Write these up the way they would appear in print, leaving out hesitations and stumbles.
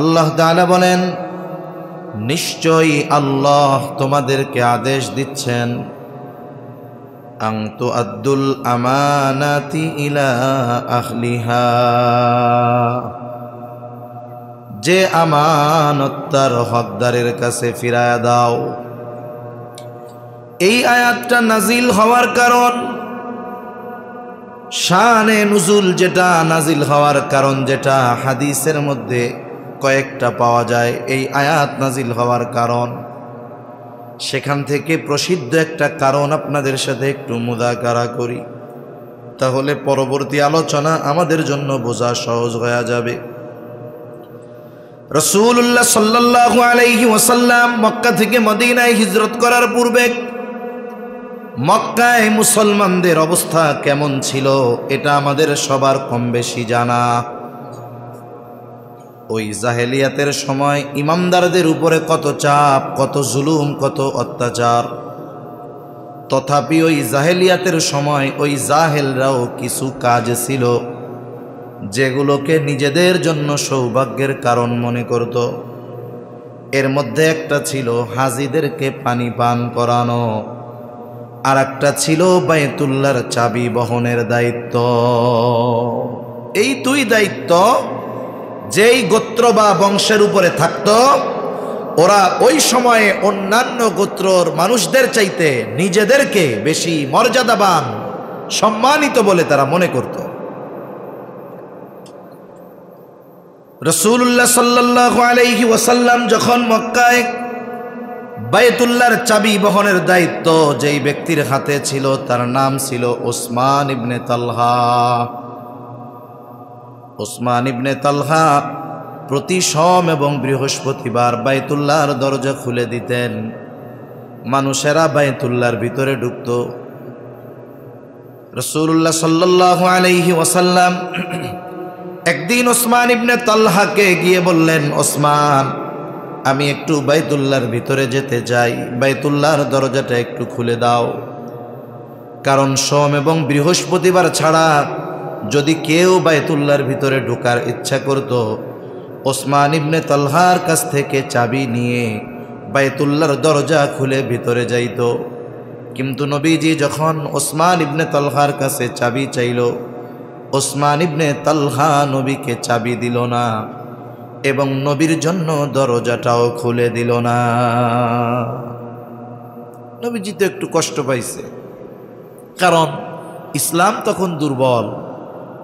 আল্লাহ তাআলা বলেন, নিশ্চয়ই আল্লাহ তোমাদেরকে আদেশ দিচ্ছেন আন তুআদ্দুল আমানাতি ইলা আহলিহা, যে আমানত তার হকদারের কাছে ফিরায়া দাও। এই আয়াতটা নাজিল হওয়ার কারণ, শানে নুজুল যেটা নাজিল হওয়ার কারণ, যেটা হাদিসের মধ্যে কয়েকটা পাওয়া যায় এই আয়াত নাজিল হওয়ার কারণ, সেখান থেকে প্রসিদ্ধ একটা কারণ আপনাদের সাথে একটু মুযাকারা করি, তাহলে পরবর্তী আলোচনা আমাদের জন্য বোঝা সহজ হয়ে যাবে। রাসূলুল্লাহ সাল্লাল্লাহু আলাইহি ওয়াসাল্লাম মক্কা থেকে মদিনায় হিজরত করার পূর্বে মক্কায় মুসলমানদের অবস্থা কেমন ছিল এটা আমাদের সবার কম বেশি জানা। ওই জাহেলিয়াতের সময় ইমামদারদের উপরে কত চাপ, কত জুলুম, কত অত্যাচার। তথাপি ওই জাহেলিয়াতের সময় ওই জাহেলরাও কিছু কাজ ছিল যেগুলোকে নিজেদের জন্য সৌভাগ্যের কারণ মনে করত। এর মধ্যে একটা ছিল হাজিদেরকে পানি পান করানো, আর একটা ছিল বাইতুল্লাহর চাবি বহনের দায়িত্ব। এই দুই দায়িত্ব যেই গোত্র বা বংশের উপরে থাকত, ওরা ওই সময়ে অন্যান্য গোত্রর মানুষদের চাইতে নিজেদেরকে বেশি মর্যাদাবান, সম্মানিত বলে তারা মনে করত। রাসূলুল্লাহ সাল্লাল্লাহু আলাইহি ওয়াসাল্লাম যখন মক্কায় বাইতুল্লাহর চাবি বহনের দায়িত্ব যেই ব্যক্তির হাতে ছিল তার নাম ছিল ওসমান ইবনে তালহা। ওসমান ইবনে তালহা প্রতি সোম এবং বৃহস্পতিবার বাইতুল্লাহর দরজা খুলে দিতেন, মানুষেরা বাইতুল্লাহর ভিতরে ঢুকত। রাসূলুল্লাহ সাল্লাল্লাহু আলাইহি ওয়াসাল্লাম একদিন ওসমান ইবনে তালহাকে গিয়ে বললেন, ওসমান, আমি একটু বাইতুল্লাহর ভিতরে যেতে চাই, বাইতুল্লাহর দরজাটা একটু খুলে দাও। কারণ সোম এবং বৃহস্পতিবার ছাড়া যদি কেউ বাইতুল্লাহর ভিতরে ঢোকার ইচ্ছা করত, ওসমান ইবনে তালহার কাছ থেকে চাবি নিয়ে বাইতুল্লাহর দরজা খুলে ভিতরে যাইত। কিন্তু নবীজি যখন ওসমান ইবনে তালহার কাছে চাবি চাইল, ওসমান ইবনে তালহা নবীকে চাবি দিল না এবং নবীর জন্য দরজাটাও খুলে দিল না। নবীজি তো একটু কষ্ট পাইছে, কারণ ইসলাম তখন দুর্বল,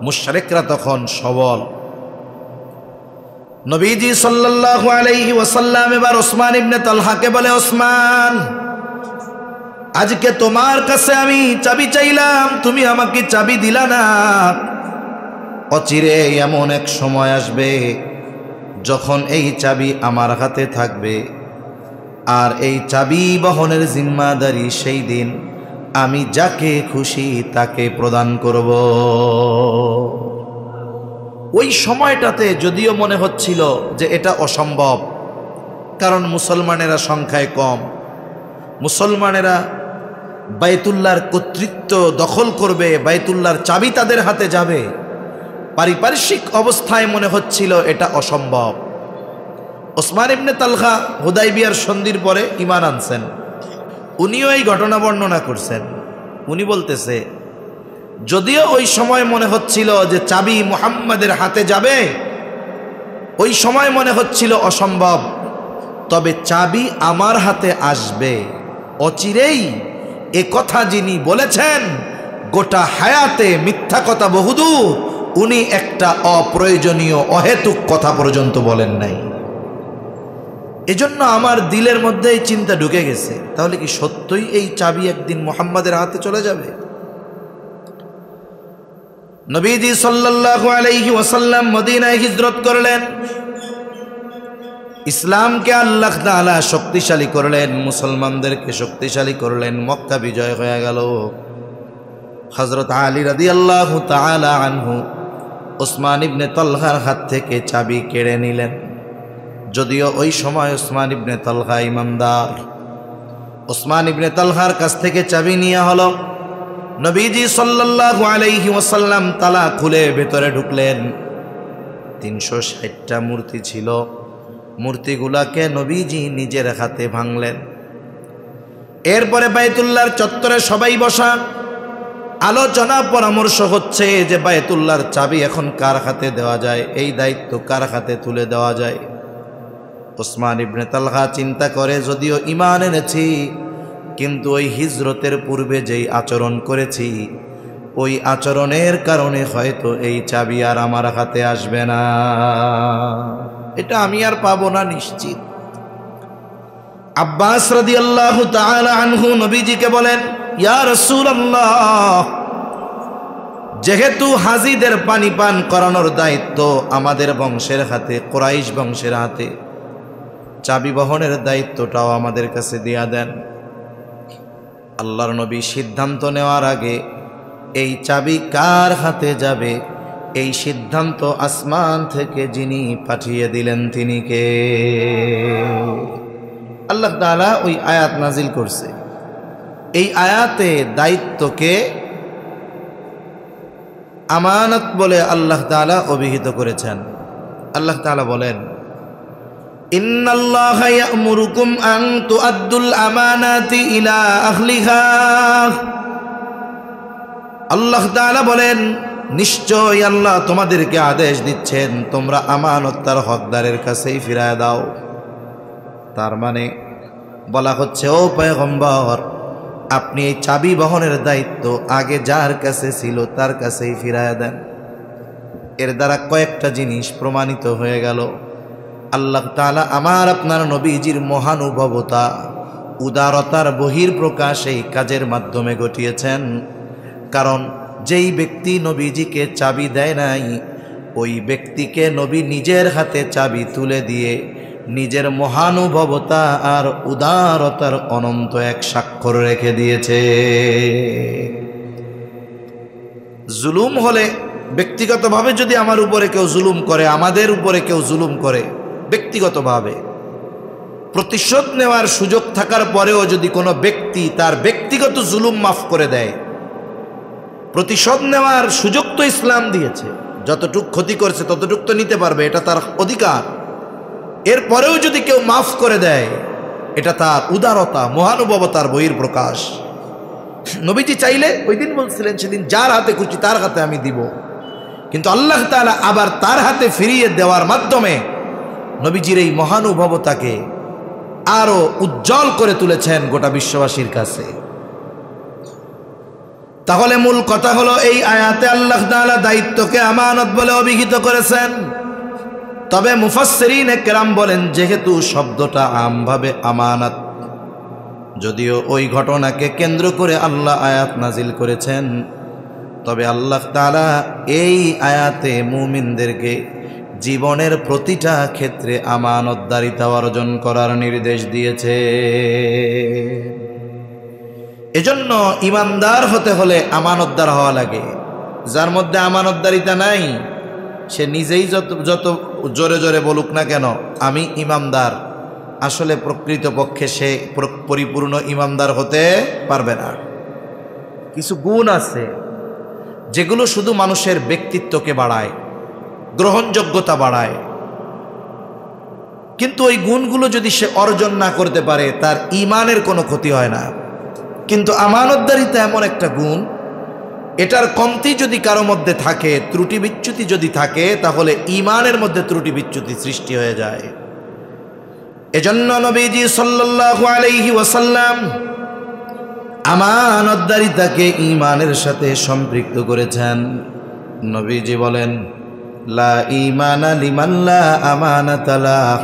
মুশরিকরা তখন সবল। নবীজি সাল্লাল্লাহু আলাইহি ওয়াসাল্লাম এবার ওসমান ইবনে তালহাকে বলে, ওসমান, আজকে তোমার কাছে আমি চাবি চাইলাম, তুমি আমাকে চাবি দিলা না। অচিরে এমন এক সময় আসবে যখন এই চাবি আমার হাতে থাকবে, আর এই চাবি বহনের জিম্মাদারি সেই দিন আমি যাকে খুশি তাকে প্রদান করব। ওই সময়টাতে যদিও মনে হচ্ছিল যে এটা অসম্ভব, কারণ মুসলমানেরা সংখ্যায় কম, মুসলমানেরা বাইতুল্লাহর কর্তৃত্ব দখল করবে, বাইতুল্লাহর চাবি তাদের হাতে যাবে। পারিপার্শ্বিক অবস্থায় মনে হচ্ছিল এটা অসম্ভব। ওসমান ইবনে তালহা হুদাইবিয়ার সন্ধির পরে ঈমান আনছেন, উনিও এই ঘটনা বর্ণনা করছেন। উনি বলতেছে, যদিও ওই সময় মনে হচ্ছিল যে চাবি মুহাম্মাদের হাতে যাবে, ওই সময় মনে হচ্ছিল অসম্ভব, তবে চাবি আমার হাতে আসবে অচিরেই। এ কথা যিনি বলেছেন, গোটা হায়াতে মিথ্যা কথা বহুদূর, উনি একটা অপ্রয়োজনীয় অহেতুক কথা পর্যন্ত বলেন নাই। এজন্য আমার দিলের মধ্যে এই চিন্তা ঢুকে গেছে, তাহলে কি সত্যই এই চাবি একদিন মুহাম্মাদের হাতে চলে যাবে? নবীজি সাল্লাল্লাহু আলাইহি ওয়াসাল্লাম মদিনায় হিজরত করলেন, ইসলামকে আল্লাহ তাআলা শক্তিশালী করলেন, মুসলমানদেরকে শক্তিশালী করলেন, মক্কা বিজয় হয়ে গেল। হযরত আলী রাদিয়াল্লাহু তাআলা আনহু ওসমান ইবনে তালহার হাত থেকে চাবি কেড়ে নিলেন। যদিও ওই সময় ওসমান ইবনে তালহা ইমানদার, ওসমান ইবনে তালহার কাছ থেকে চাবি নিয়ে হলো। নবীজি সাল্লাল্লাহু আলাইহি ওয়াসাল্লাম তালা খুলে ভেতরে ঢুকলেন। 360টা মূর্তি ছিল। মূর্তিগুলাকে নবীজি নিজের হাতে ভাঙলেন। এরপরে বাইতুল্লাহর চত্বরে সবাই বসা, আলোচনা পরামর্শ হচ্ছে যে বাইতুল্লাহর চাবি এখন কার হাতে দেওয়া যায়, এই দায়িত্ব কার হাতে তুলে দেওয়া যায়। ওসমান ইবনে তালহা চিন্তা করে, যদিও ঈমান এনেছি, কিন্তু ওই হিজরতের পূর্বে যেই আচরণ করেছি, ওই আচরণের কারণে হয়তো এই চাবি আর আমার হাতে আসবে না, এটা আমি আর পাবো না নিশ্চিত। আব্বাস রাদিয়াল্লাহু তাআলা আনহু নবীজিকে বলেন, ইয়া রাসূলুল্লাহ, যেহেতু হাজীদের পানি পান করানোর দায়িত্ব আমাদের বংশের হাতে, কুরাইশ বংশের হাতে, চাবি বহনের দায়িত্বটাও আমাদের কাছে দিয়া দেন। আল্লাহর নবী সিদ্ধান্ত নেওয়ার আগে এই চাবি কার হাতে যাবে, এই সিদ্ধান্ত আসমান থেকে যিনি পাঠিয়ে দিলেন তিনি কে? আল্লাহ তাআলা ওই আয়াত নাজিল করছে। এই আয়াতে দায়িত্বকে আমানত বলে আল্লাহ তাআলা অভিহিত করেছেন। আল্লাহ তাআলা বলেন, ইন্নাল্লাহা ইয়া'মুরুকুম আন তুআদ্দুল আমানাতি ইলা আহলিহা। আল্লাহ তাআলা বলেন, নিশ্চয় আল্লাহ তোমাদেরকে আদেশ দিচ্ছেন তোমরা আমানত তার হকদারের কাছেই ফিরায় দাও। তার মানে বলা হচ্ছে, ও পয়গম্বর, আপনি এই চাবি বহনের দায়িত্ব আগে যার কাছে ছিল তার কাছেই ফিরায় দেন। এর দ্বারা কয়েকটা জিনিস প্রমাণিত হয়ে গেল। আল্লাহ তাআলা আমার আপনার নবীজির মহানুভবতা, উদারতার বহির্প্রকাশ এই কাজের মাধ্যমে ঘটিয়েছেন। কারণ যেই ব্যক্তি নবীজিকে চাবি দেয় নাই, ওই ব্যক্তিকে নবী নিজের হাতে চাবি তুলে দিয়ে নিজের মহানুভবতা আর উদারতার অনন্ত এক স্বাক্ষর রেখে দিয়েছে। জুলুম হলে, ব্যক্তিগতভাবে যদি আমার উপরে কেউ জুলুম করে, আমাদের উপরে কেউ জুলুম করে ব্যক্তিগতভাবে, প্রতিশোধ নেওয়ার সুযোগ থাকার পরেও যদি কোনো ব্যক্তি তার ব্যক্তিগত জুলুম মাফ করে দেয়, প্রতিশোধ নেওয়ার সুযোগ তো ইসলাম দিয়েছে, যতটুক ক্ষতি করেছে ততটুক তো নিতে পারবে, এটা তার অধিকার। এরপরেও যদি কেউ মাফ করে দেয়, এটা তার উদারতা, মহানুভবতার বহির্প্রকাশ। নবীজি চাইলে ওই দিন বলছিলেন, সেদিন যার হাতে খুশি তার হাতে আমি দিব, কিন্তু আল্লাহ তাআলা আবার তার হাতে ফিরিয়ে দেওয়ার মাধ্যমে নবীজির এই মহানুভবতাকে আরো উজ্জ্বল করে তুলেছেন গোটা বিশ্ববাসীর কাছে। তাহলে মূল কথা হলো, এই আয়াতে আল্লাহ তাআলা দায়িত্বকে আমানত বলে অভিহিত করেছেন। তবে মুফাসসিরিনে কেরাম বলেন, যেহেতু শব্দটা আমভাবে আমানত, যদিও ওই ঘটনাকে কেন্দ্র করে আল্লাহ আয়াত নাজিল করেছেন, তবে আল্লাহ তাআলা এই আয়াতে মুমিনদেরকে জীবনের প্রতিটা ক্ষেত্রে আমানতদারিতা অর্জন করার নির্দেশ দিয়েছে। এজন্য ইমানদার হতে হলে আমানতদার হওয়া লাগে। যার মধ্যে আমানতদারিতা নাই, সে নিজেই যত জোরে জোরে বলুক না কেন আমি ইমানদার, আসলে প্রকৃতপক্ষে সে পরিপূর্ণ ইমানদার হতে পারবে না। কিছু গুণ আছে যেগুলো শুধু মানুষের ব্যক্তিত্বকে বাড়ায়, গ্রহণযোগ্যতা বাড়ায়, কিন্তু ওই গুণগুলো যদি সে অর্জন না করতে পারে তার ঈমানের কোনো ক্ষতি হয় না। কিন্তু আমানতদারিতা এমন একটা গুণ, এটার কমতি যদি কারো মধ্যে থাকে, ত্রুটি বিচ্যুতি যদি থাকে, তাহলে ঈমানের মধ্যে ত্রুটি বিচ্যুতি সৃষ্টি হয়ে যায়। এজন্য নবীজি সাল্লাল্লাহু আলাইহি ওয়াসাল্লাম আমানতদারিতাকে ঈমানের সাথে সম্পৃক্ত করেছেন। নবীজি বলেন, লা ঈমানা লিমান লা আমানাতা লাহ,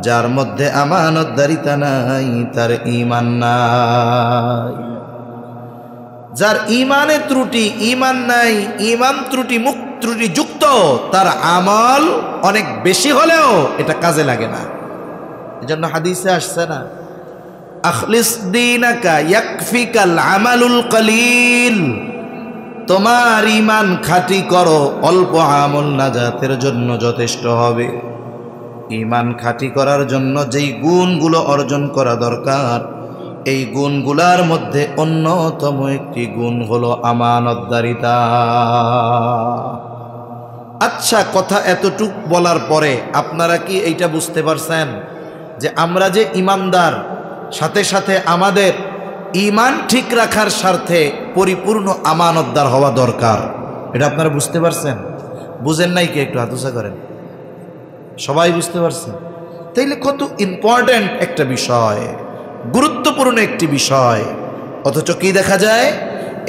যার মধ্যে আমানতদারিতা নাই তার ঈমান নাই। যার ঈমানে ত্রুটি, ঈমান নাই, ঈমান ত্রুটিযুক্ত, তার আমল অনেক বেশি হলেও এটা কাজে লাগে না। এজন্য হাদিসে আসছে না, আখলিস দীনাকা ইয়াকফিকাল আমালুল কলিল, তোমার ঈমান খাঁটি করো, অল্প আমল নাজাতের জন্য যথেষ্ট হবে। ঈমান খাঁটি করার জন্য যেই গুণগুলো অর্জন করা দরকার, এই গুণগুলার মধ্যে অন্যতম একটি গুণ হলো আমানতদারিতা। আচ্ছা, কথা এতটুক বলার পরে আপনারা কি এইটা বুঝতে পারছেন যে আমরা যে ইমানদার, সাথে সাথে আমাদের ইমান ঠিক রাখার স্বার্থে পরিপূর্ণ আমানতদার হওয়া দরকার? এটা আপনারা বুঝতে পারছেন? বুঝেন নাই কি? একটু হাত উঁচা করেন। সবাই বুঝতে পারছেন? তাইলে কত ইম্পর্ট্যান্ট একটা বিষয়, গুরুত্বপূর্ণ একটি বিষয়। অথচ কি দেখা যায়,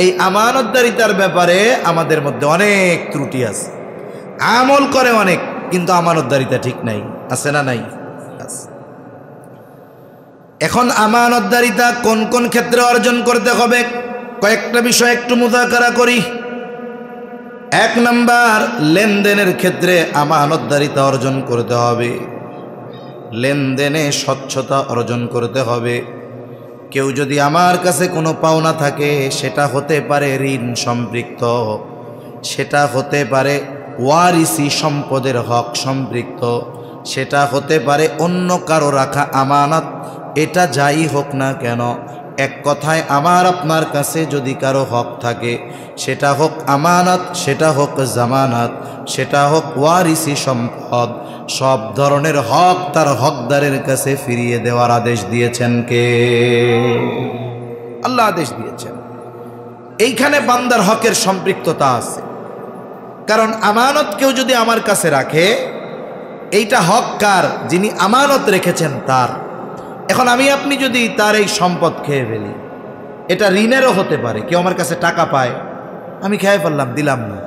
এই আমানতদারিতার ব্যাপারে আমাদের মধ্যে অনেক ত্রুটি আছে। আমল করে অনেক, কিন্তু আমানতদারিতা ঠিক নাই। আছে না নাই? এখন আমানতদারিতা কোন কোন ক্ষেত্রে অর্জন করতে হবে, কয়েকটা বিষয় একটু মুযাকারা করি। 1 নাম্বার, লেনদেনের ক্ষেত্রে আমানতদারিতা অর্জন করতে হবে। লেনদেনে স্বচ্ছতা অর্জন করতে হবে। কেউ যদি আমার কাছে কোনো পাওনা থাকে, সেটা হতে পারে ঋণ সম্পৃক্ত, সেটা হতে পারে ওয়ারিসি সম্পদের হক সম্পৃক্ত, সেটা হতে পারে অন্য কারো রাখা আমানত, এটা যাই হোক না কেন, এক কথায় আমার আপনার কাছে যদি কারো হক থাকে, সেটা হোক আমানত, সেটা হোক জামানত, সেটা হোক ওয়ারিসি সম্পদ, সব ধরনের হক তার হকদারের কাছে ফিরিয়ে দেওয়ার আদেশ দিয়েছেন কে? আল্লাহ আদেশ দিয়েছেন। এইখানে বান্দার হকের সম্পৃক্ততা আছে। কারণ আমানত কেউ যদি আমার কাছে রাখে, এইটা হক কার? যিনি আমানত রেখেছেন তার। এখন আমি আপনি যদি তার এই সম্পদ খেয়ে ফেলি, এটা ঋণেরও হতে পারে। কেউ আমার কাছে টাকা পায়, আমি খেয়ে ফেললাম, দিলাম না।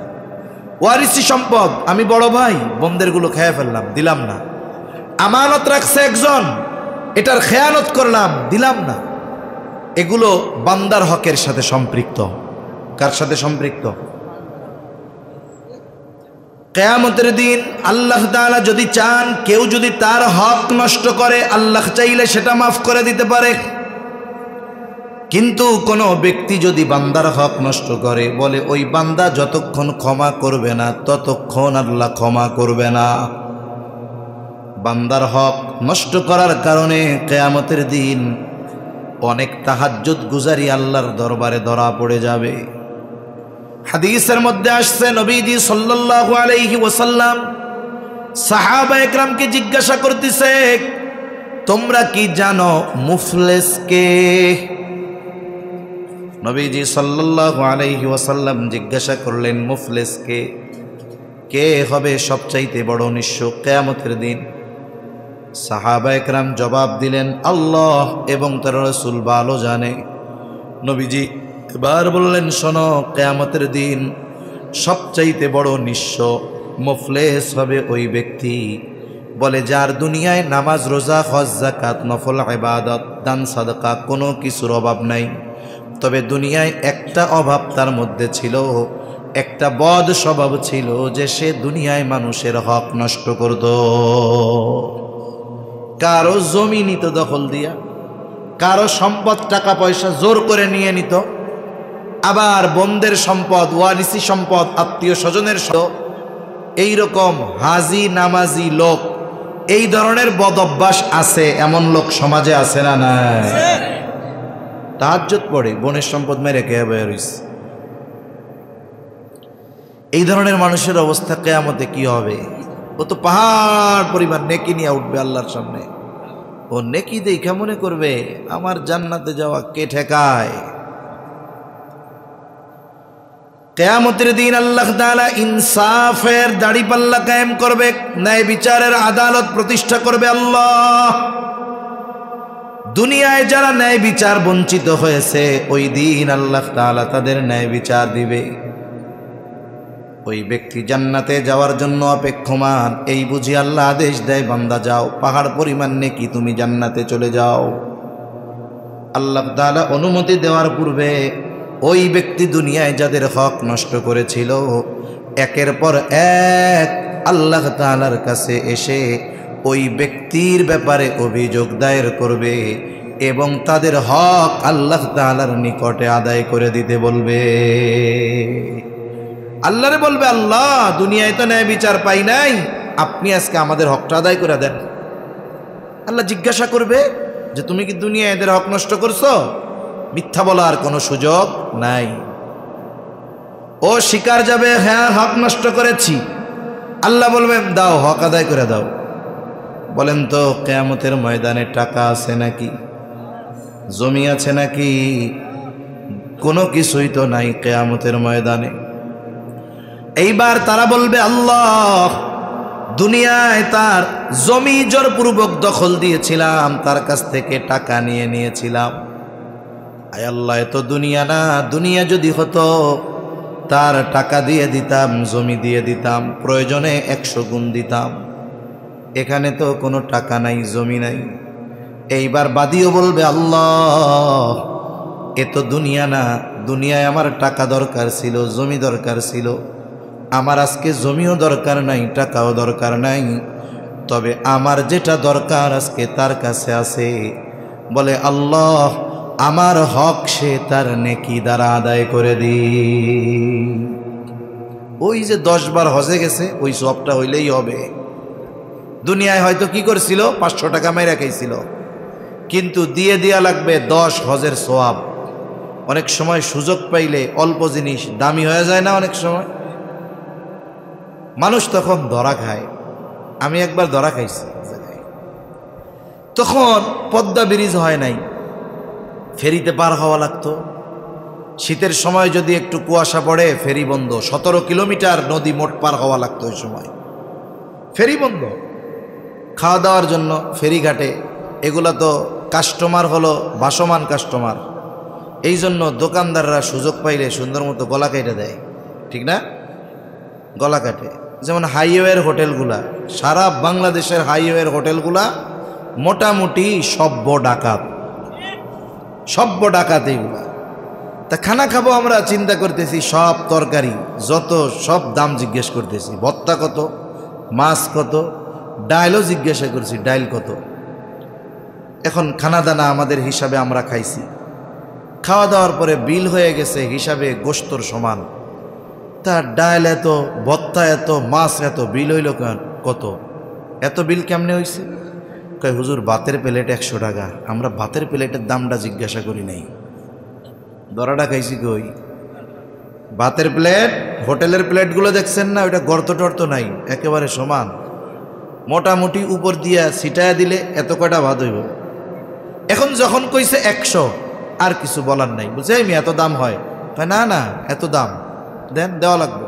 ওয়ারিসি সম্পদ, আমি বড় ভাই, বোনদেরগুলো খেয়ে ফেললাম, দিলাম না। আমানত রাখছে একজন, এটার খেয়ানত করলাম, দিলাম না। এগুলো বান্দার হকের সাথে সম্পৃক্ত। কার সাথে সম্পৃক্ত? কিয়ামতের দিন আল্লাহ তাআলা যদি চান, কেউ যদি তার হক নষ্ট করে, আল্লাহ চাইলে সেটা মাফ করে দিতে পারে। কিন্তু কোনো ব্যক্তি যদি বান্দার হক নষ্ট করে, বলে ওই বান্দা যতক্ষণ ক্ষমা করবে না, ততক্ষণ আল্লাহ ক্ষমা করবে না। বান্দার হক নষ্ট করার কারণে কিয়ামতের দিন অনেক তাহাজ্জুদ গুজারি আল্লাহর দরবারে ধরা পড়ে যাবে। হাদিসের মধ্যে আসছে, নবীজি সাল্লাল্লাহু আলাইহি ওয়াসাল্লাম সাহাবায়ে কেরামকে জিজ্ঞাসা করতেছে, তোমরা কি জানো মুফলিস কে? নবীজি সাল্লাল্লাহু আলাইহি ওয়াসাল্লাম জিজ্ঞাসা করলেন, মুফলিস কে? কে হবে সবচাইতে বড় নিঃস্ব কিয়ামতের দিন? সাহাবায়ে কেরাম জবাব দিলেন, আল্লাহ এবং তার রাসূল ভালো জানে। নবীজি এবার বললেন, শোনো, কিয়ামতের দিন সবচাইতে বড় নিঃস্ব মুফলিস হবে ওই ব্যক্তি, বলে যার দুনিয়ায় নামাজ, রোজা, হজ, যাকাত, নফল ইবাদত, দান, সাদাকা কোনো কিছুর অভাব নাই। তবে দুনিয়ায় একটা অভাব তার মধ্যে ছিল, একটা বদ স্বভাব ছিল, যে সে দুনিয়ায় মানুষের হক নষ্ট করত। কারো জমি নিত দখল দিয়া, কারো সম্পদ টাকা পয়সা জোর করে নিয়ে নিত, আবার বন্ধের সম্পদ, ওয়ারিসি সম্পদ, আত্মীয় স্বজনের এইরকম হাজি নামাজি লোক, এই ধরনের বদ অভ্যাস আছে। এমন লোক সমাজে আছে না নাই? তাহাজ্জুদ পড়ে বোনের সম্পদ মেরে খেয়ে বের হইছে। এই ধরনের মানুষের অবস্থা কিয়ামতে কি হবে? ও তো পাহাড় পরিমাণ নেকি নিয়ে উঠবে আল্লাহর সামনে। ও নেকি দেখে মনে করবে আমার জান্নাতে যাওয়া কে ঠেকায়। কিয়ামতের দিন আল্লাহ তাআলা ইনসাফের দাড়িপাল্লা কায়েম করবে, ন্যায় বিচারের আদালত প্রতিষ্ঠা করবে আল্লাহ। দুনিয়ায় যারা ন্যায় বিচার বঞ্চিত হয়েছে, ওই দিন আল্লাহ তাআলা তাদের ন্যায় বিচার দিবে। ওই ব্যক্তি জান্নাতে যাওয়ার জন্য অপেক্ষমান। এই বুঝি আল্লাহ আদেশ দেয়, বান্দা যাও, পাহাড় পরিমাণ নেকি, তুমি জান্নাতে চলে যাও। আল্লাহ তাআলা অনুমতি দেওয়ার পূর্বে ওই ব্যক্তি দুনিয়ায় যাদের হক নষ্ট করেছিল, একের পর এক আল্লাহ তাআলার কাছে এসে ওই ব্যক্তির ব্যাপারে অভিযোগ দায়ের করবে এবং তাদের হক আল্লাহ তাআলার নিকটে আদায় করে দিতে বলবে। আল্লাহরে বলবে, আল্লাহ দুনিয়ায় তো ন্যায় বিচার পাই নাই, আপনি আজকে আমাদের হকটা আদায় করে দেন। আল্লাহ জিজ্ঞাসা করবে যে তুমি কি দুনিয়ায় এদের হক নষ্ট করছো? মিথ্যা বলার কোনো সুযোগ নাই। ও স্বীকার যাবে, হ্যাঁ হক নষ্ট করেছি। আল্লাহ বলবেন দাও, হক আদায় করে দাও। বলেন তো কিয়ামতের ময়দানে টাকা আছে নাকি? জমি আছে নাকি? কোনো কিছুই তো নাই কিয়ামতের ময়দানে। এইবার তারা বলবে আল্লাহ, দুনিয়ায় তার জমি জোরপূর্বক দখল দিয়েছিলাম, তার কাছ থেকে টাকা নিয়ে নিয়েছিলাম। আয় আল্লাহ, এ তো দুনিয়া না, দুনিয়া যদি হতো তার টাকা দিয়ে দিতাম, জমি দিয়ে দিতাম, প্রয়োজনে 100 গুণ দিতাম। এখানে তো কোনো টাকা নাই, জমি নাই। এইবার বাদীও বলবে আল্লাহ, এ তো দুনিয়া না, দুনিয়ায় আমার টাকা দরকার ছিল, জমি দরকার ছিল। আমার আজকে জমিও দরকার নাই, টাকাও দরকার নাই, তবে আমার যেটা দরকার আজকে তার কাছে আছে। বলে আল্লাহ, আমার হক সে তার নেকি দ্বারা আদায় করে দি। ওই যে 10 বার হজে গেছে, ওই সবটা হইলেই হবে। দুনিয়ায় হয়তো কি করছিল, 500 টাকা মেরে খাইছিল, কিন্তু দিয়ে দেয়া লাগবে 10 হজের সওয়াব। অনেক সময় সুযোগ পাইলে অল্প জিনিস দামি হয়ে যায় না? অনেক সময় মানুষ তখন ধরা খায়। আমি একবার ধরা খাইছি, তখন পদ্মা ব্রিজ হয় নাই, ফেরিতে পার হওয়া লাগতো। শীতের সময় যদি একটু কুয়াশা পড়ে, ফেরি বন্ধ। 17 কিলোমিটার নদী মোট পার হওয়া লাগতো ওই সময়, ফেরি বন্ধ। খাওয়া দাওয়ার জন্য ফেরিঘাটে, এগুলা তো কাস্টমার হলো ভাসমান কাস্টমার, এই জন্য দোকানদাররা সুযোগ পাইলে সুন্দর মতো গলা কেটে দেয়, ঠিক না? গলা কাটে। যেমন হাইওয়ের হোটেলগুলা, সারা বাংলাদেশের হাইওয়ের হোটেলগুলা মোটামুটি সভ্য ডাকাত, সভ্য ডাকাত এইগুলা। তা খানা খাবো আমরা, চিন্তা করতেছি সব তরকারি যত সব দাম জিজ্ঞেস করতেছি, ভর্তা কত, মাছ কত, ডাইলও জিজ্ঞাসা করছি ডাইল কত। এখন খানা দানা আমাদের হিসাবে আমরা খাইছি, খাওয়া দাওয়ার পরে বিল হয়ে গেছে হিসাবে গোস্তর সমান। তার ডাইল এত, ভর্তা এত, মাছ এত, বিল হইল কত? এত বিল কেমনে হয়েছে? কয় হুজুর ভাতের প্লেট 100 টাকা। আমরা ভাতের প্লেটের দামটা জিজ্ঞাসা করি নাই, দরাটা খাইছি কই? ভাতের প্লেট, হোটেলের প্লেটগুলো দেখছেন না, ওইটা গর্ত টর্ত নাই, একেবারে সমান, মোটামুটি উপর দিয়া ছিটায়া দিলে এত কয়টা ভাত হইব। এখন যখন কইছে 100, আর কিছু বলার নাই। বুঝছে আমি এত দাম হয়? না না, এত দাম দেন, দেওয়া লাগবে।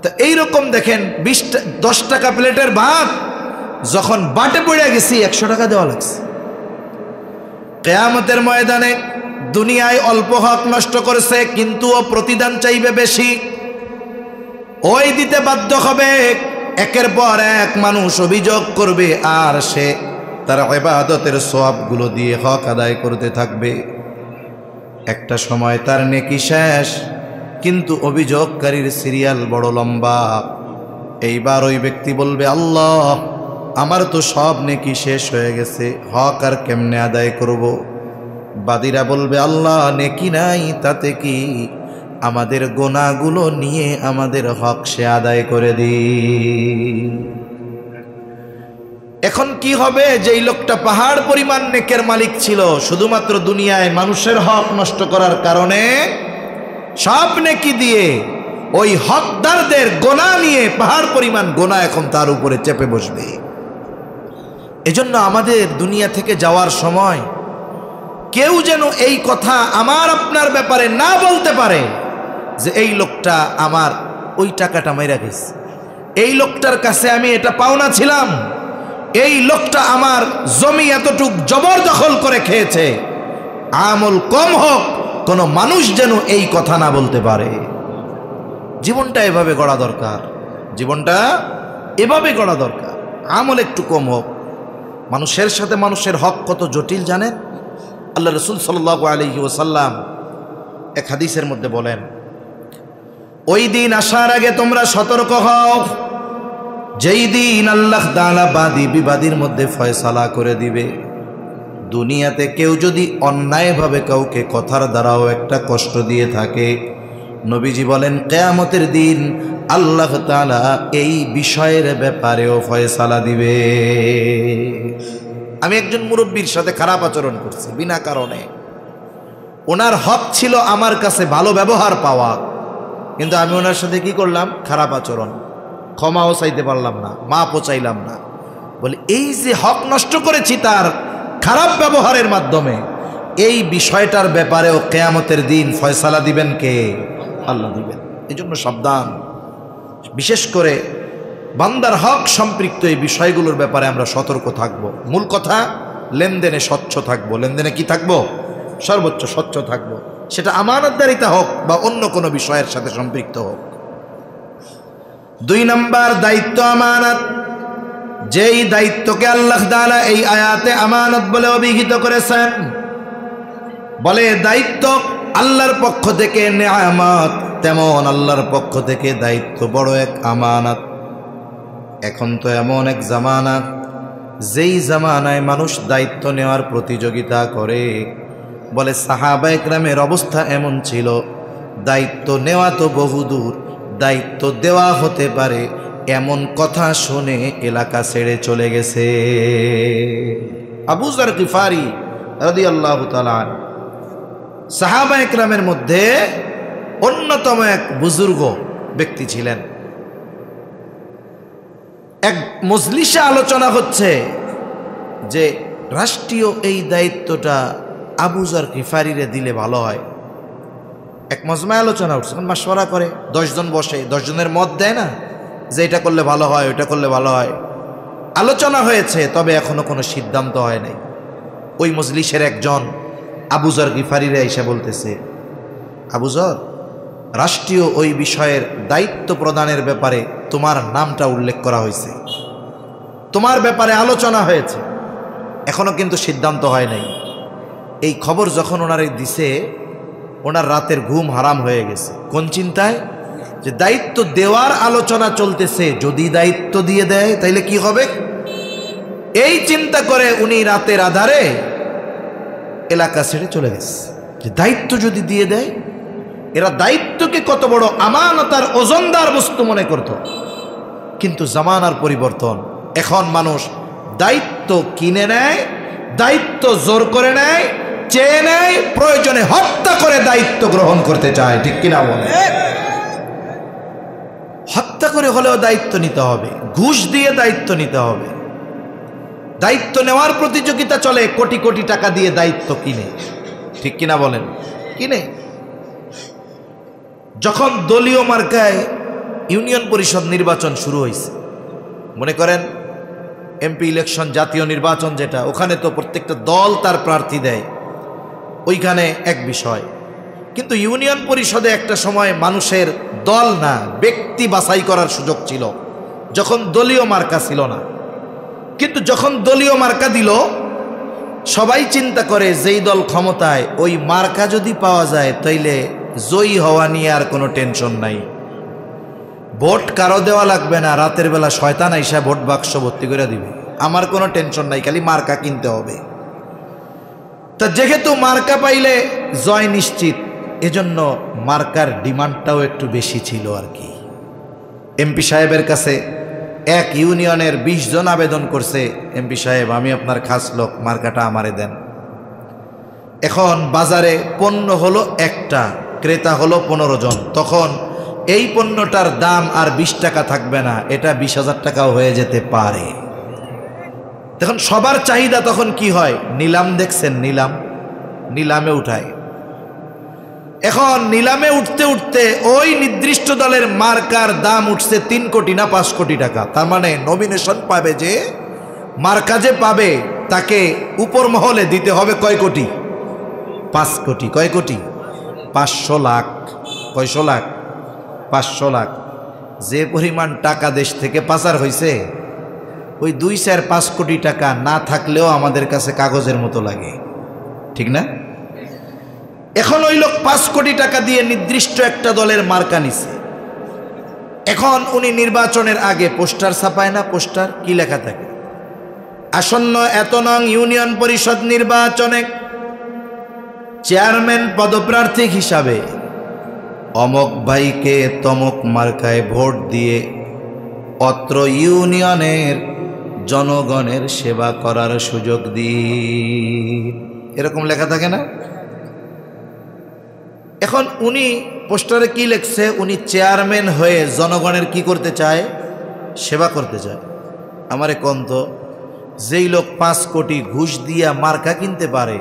তো এইরকম দেখেন 10 টাকা প্লেটের ভাত যখন বাটে পড়ে গেছি, 100 টাকা দেওয়া লাগছে। কিয়ামতের ময়দানে দুনিয়ায় অল্প হক নষ্ট করেছে, কিন্তু ও প্রতিদান চাইবে বেশি, ওই দিতে বাধ্য হবে। একের পর এক মানুষ অভিযোগ করবে, আর সে তার ইবাদতের সওয়াবগুলো দিয়ে হক আদায় করতে থাকবে। একটা সময় তার নেকি শেষ, কিন্তু অভিযোগকারীর সিরিয়াল বড় লম্বা। এইবার ওই ব্যক্তি বলবে আল্লাহ, আমার তো সব নেকি শেষ হয়ে গেছে, হক আর কেমনে আদায় করব? বাদীরা বলবে আল্লাহ, নেকি নাই তাতে কি, আমাদের গোনাগুলো নিয়ে আমাদের হক সে আদায় করে দি। এখন কি হবে? যেই লোকটা পাহাড় পরিমাণ নেকের মালিক ছিল, শুধুমাত্র দুনিয়ায় মানুষের হক নষ্ট করার কারণে সব নেকি দিয়ে ওই হকদারদের গোনা নিয়ে পাহাড় পরিমাণ গোনা এখন তার উপরে চেপে বসবে। এজন্য আমাদের দুনিয়া থেকে যাওয়ার সময় কেউ যেন এই কথা আমার আপনার ব্যাপারে না বলতে পারে যে এই লোকটা আমার ওই টাকাটা মাইরা গেছে, এই লোকটার কাছে আমি এটা পাওনা ছিলাম, এই লোকটা আমার জমি এতটুক জবরদখল করে খেয়েছে। আমল কম হোক, কোনো মানুষ যেন এই কথা না বলতে পারে। জীবনটা এভাবে গড়া দরকার, জীবনটা এভাবে গড়া দরকার। আমল একটু কম হোক। মানুষের সাথে মানুষের হক কত জটিল জানেন? আল্লাহ রাসূল সাল্লাল্লাহু আলাইহি ওয়াসাল্লাম এক হাদিসের মধ্যে বলেন, ওই দিন আসার আগে তোমরা সতর্ক হও, যেই দিন আল্লাহ তাআলা বাদী বিবাদীর মধ্যে ফয়সালা করে দিবে। দুনিয়াতে কেউ যদি অন্যায়ভাবে কাউকে কথার দ্বারাও একটা কষ্ট দিয়ে থাকে, নবীজি বলেন কিয়ামতের দিন আল্লাহ তাআলা এই বিষয়ের ব্যাপারেও ফয়সালা দিবে। আমি একজন মুরব্বীর সাথে খারাপ আচরণ করছি বিনা কারণে, ওনার হক ছিল আমার কাছে ভালো ব্যবহার পাওয়া, কিন্তু আমি ওনার সাথে কি করলাম? খারাপ আচরণ। ক্ষমাও চাইতে পারলাম না, মাপও চাইলাম না। বলে এই যে হক নষ্ট করেছি তার খারাপ ব্যবহারের মাধ্যমে, এই বিষয়টার ব্যাপারেও কিয়ামতের দিন ফয়সালা দিবেন কে? আল্লাহ দিবেন। এই জন্য সাবধান, বিশেষ করে বান্দার হক সম্পৃক্ত এই বিষয়গুলোর ব্যাপারে আমরা সতর্ক থাকব। মূল কথা, লেনদেনে স্বচ্ছ থাকবো। লেনদেনে কি থাকবো? সর্বোচ্চ স্বচ্ছ থাকবো, সেটা আমানতদারিতা হোক বা অন্য কোনো বিষয়ের সাথে সম্পৃক্ত হোক। 2 নাম্বার দায়িত্ব আমানত। যেই দায়িত্বকে আল্লাহ তাআলা এই আয়াতে আমানত বলে অভিহিত করেছেন, বলে দায়িত্ব আল্লাহর পক্ষ থেকে নেয়ামত, তেমন আল্লাহর পক্ষ থেকে দায়িত্ব বড় এক আমানত। এখন তো এমন এক জামানা, যেই জামানায় মানুষ দায়িত্ব নেওয়ার প্রতিযোগিতা করে। বলে সাহাবায়ে কেরামের অবস্থা এমন ছিল, দায়িত্ব নেওয়া তো বহুদূর, দায়িত্ব দেওয়া হতে পারে এমন কথা শুনে এলাকা ছেড়ে চলে গেছে। আবু যর গিফারি রাদিয়াল্লাহু তাআলা সাহাবায়ে কেরামের মধ্যে অন্যতম এক বুজুর্গ ব্যক্তি ছিলেন। এক মজলিসে আলোচনা হচ্ছে যে রাষ্ট্রীয় এই দায়িত্বটা আবু যর গিফারিরে দিলে ভালো হয়। এক মজমায় আলোচনা উঠছে, মাশওয়ারা করে, 10 জন বসে, 10 জনের মত দেয় না যে এটা করলে ভালো হয়, ওইটা করলে ভালো হয়। আলোচনা হয়েছে, তবে এখনো কোনো সিদ্ধান্ত হয় নাই। ওই মজলিসের একজন আবু যর গিফারিরে এসে বলতেছে, আবু যর, রাষ্ট্রীয় ওই বিষয়ের দায়িত্ব প্রদানের ব্যাপারে তোমার নামটা উল্লেখ করা হয়েছে, তোমার ব্যাপারে আলোচনা হয়েছে, এখনো কিন্তু সিদ্ধান্ত হয় নাই। এই খবর যখন ওনারে দিছে, ওনার রাতের ঘুম হারাম হয়ে গেছে। কোন চিন্তায়? যে দায়িত্ব দেওয়ার আলোচনা চলতেছে, যদি দায়িত্ব দিয়ে দেয় তাইলে কি হবে, এই চিন্তা করে উনি রাতের আধারে এলাকা ছেড়ে চলে গেছে। যে দায়িত্ব যদি দিয়ে দেয়, এরা দায়িত্বকে কত বড় আমানতার ওজনদার বস্তু মনে করত। কিন্তু জামানার পরিবর্তন, এখন মানুষ দায়িত্ব কিনে নেয়, দায়িত্ব জোর করে নেয়, চেয়ে নেয়, প্রয়োজনে হত্যা করে দায়িত্ব গ্রহণ করতে চায়। ঠিক কিনা বলে? হত্যা করে হলেও দায়িত্ব নিতে হবে, ঘুষ দিয়ে দায়িত্ব নিতে হবে। দায়িত্ব নেওয়ার প্রতিযোগিতা চলে, কোটি কোটি টাকা দিয়ে দায়িত্ব কিনে। ঠিক কিনা বলেন? কিনে। যখন দলীয় মার্কায় ইউনিয়ন পরিষদ নির্বাচন শুরু হয়েছে, মনে করেন এমপি ইলেকশন, জাতীয় নির্বাচন যেটা, ওখানে তো প্রত্যেকটা দল তার প্রার্থী দেয়, ওইখানে এক বিষয়। কিন্তু ইউনিয়ন পরিষদে একটা সময় মানুষের দল না, ব্যক্তি বাছাই করার সুযোগ ছিল, যখন দলীয় মার্কা ছিল না। কিন্তু যখন দলীয় মার্কা দিল, সবাই চিন্তা করে যেই দল ক্ষমতায়, ওই মার্কা যদি পাওয়া যায় তাইলে জয়ী হওয়া নিয়ে আর কোনো টেনশন নাই, ভোট কারো দেওয়া লাগবে না, রাতের বেলা শয়তান আইসা ভোট বাক্স ভর্তি করে দিবে, আমার কোনো টেনশন নাই, খালি মার্কা কিনতে হবে। তা যেহেতু মার্কা পাইলে জয় নিশ্চিত, এজন্য মার্কার ডিমান্ডটাও একটু বেশি ছিল আর কি। এমপি সাহেবের কাছে এক ইউনিয়নের 20 জন আবেদন করছে, এমপি সাহেব আমি আপনার খাস লোক, মার্কাটা আমারে দেন। এখন বাজারে পণ্য হলো একটা, ক্রেতা হলো 15 জন, তখন এই পণ্যটার দাম আর 20 টাকা থাকবে না, এটা 20,000 টাকাও হয়ে যেতে পারে। তখন সবার চাহিদা তখন কি হয়, নিলাম দেখছেন, নিলামে উঠায়। এখন নিলামে উঠতে উঠতে ওই নির্দিষ্ট দলের মার্কার দাম উঠছে 3 কোটি না 5 কোটি টাকা। তার মানে নমিনেশন পাবে যে মার্কা যে পাবে, তাকে উপর মহলে দিতে হবে কয় কোটি? 5 কোটি। কয় কোটি? 500 লাখ। কয়শো লাখ? 500 লাখ। যে পরিমাণ টাকা দেশ থেকে পাচার হয়েছে, ওই 2-4-5 কোটি টাকা না থাকলেও আমাদের কাছে কাগজের মতো লাগে, ঠিক না? এখন ওই লোক 5 কোটি টাকা দিয়ে নির্দিষ্ট একটা দলের মার্কা নিছে। এখন উনি নির্বাচনের আগে পোস্টার ছাপায় না? পোস্টার কি লেখা থাকে? আসন্ন এত নং ইউনিয়ন পরিষদ নির্বাচনে চেয়ারম্যান পদপ্রার্থী হিসাবে অমক ভাইকে তমক মার্কায় ভোট দিয়ে অত্র ইউনিয়নের জনগণের সেবা করার সুযোগ দিন, এরকম লেখা থাকে না? এখন উনি পোস্টারে কি লিখছে? উনি চেয়ারম্যান হয়ে জনগণের কি করতে চায়? সেবা করতে যায়। আমারে কন্ত যেই লোক 5 কোটি ঘুষ দিয়া মার্কা কিনতে পারে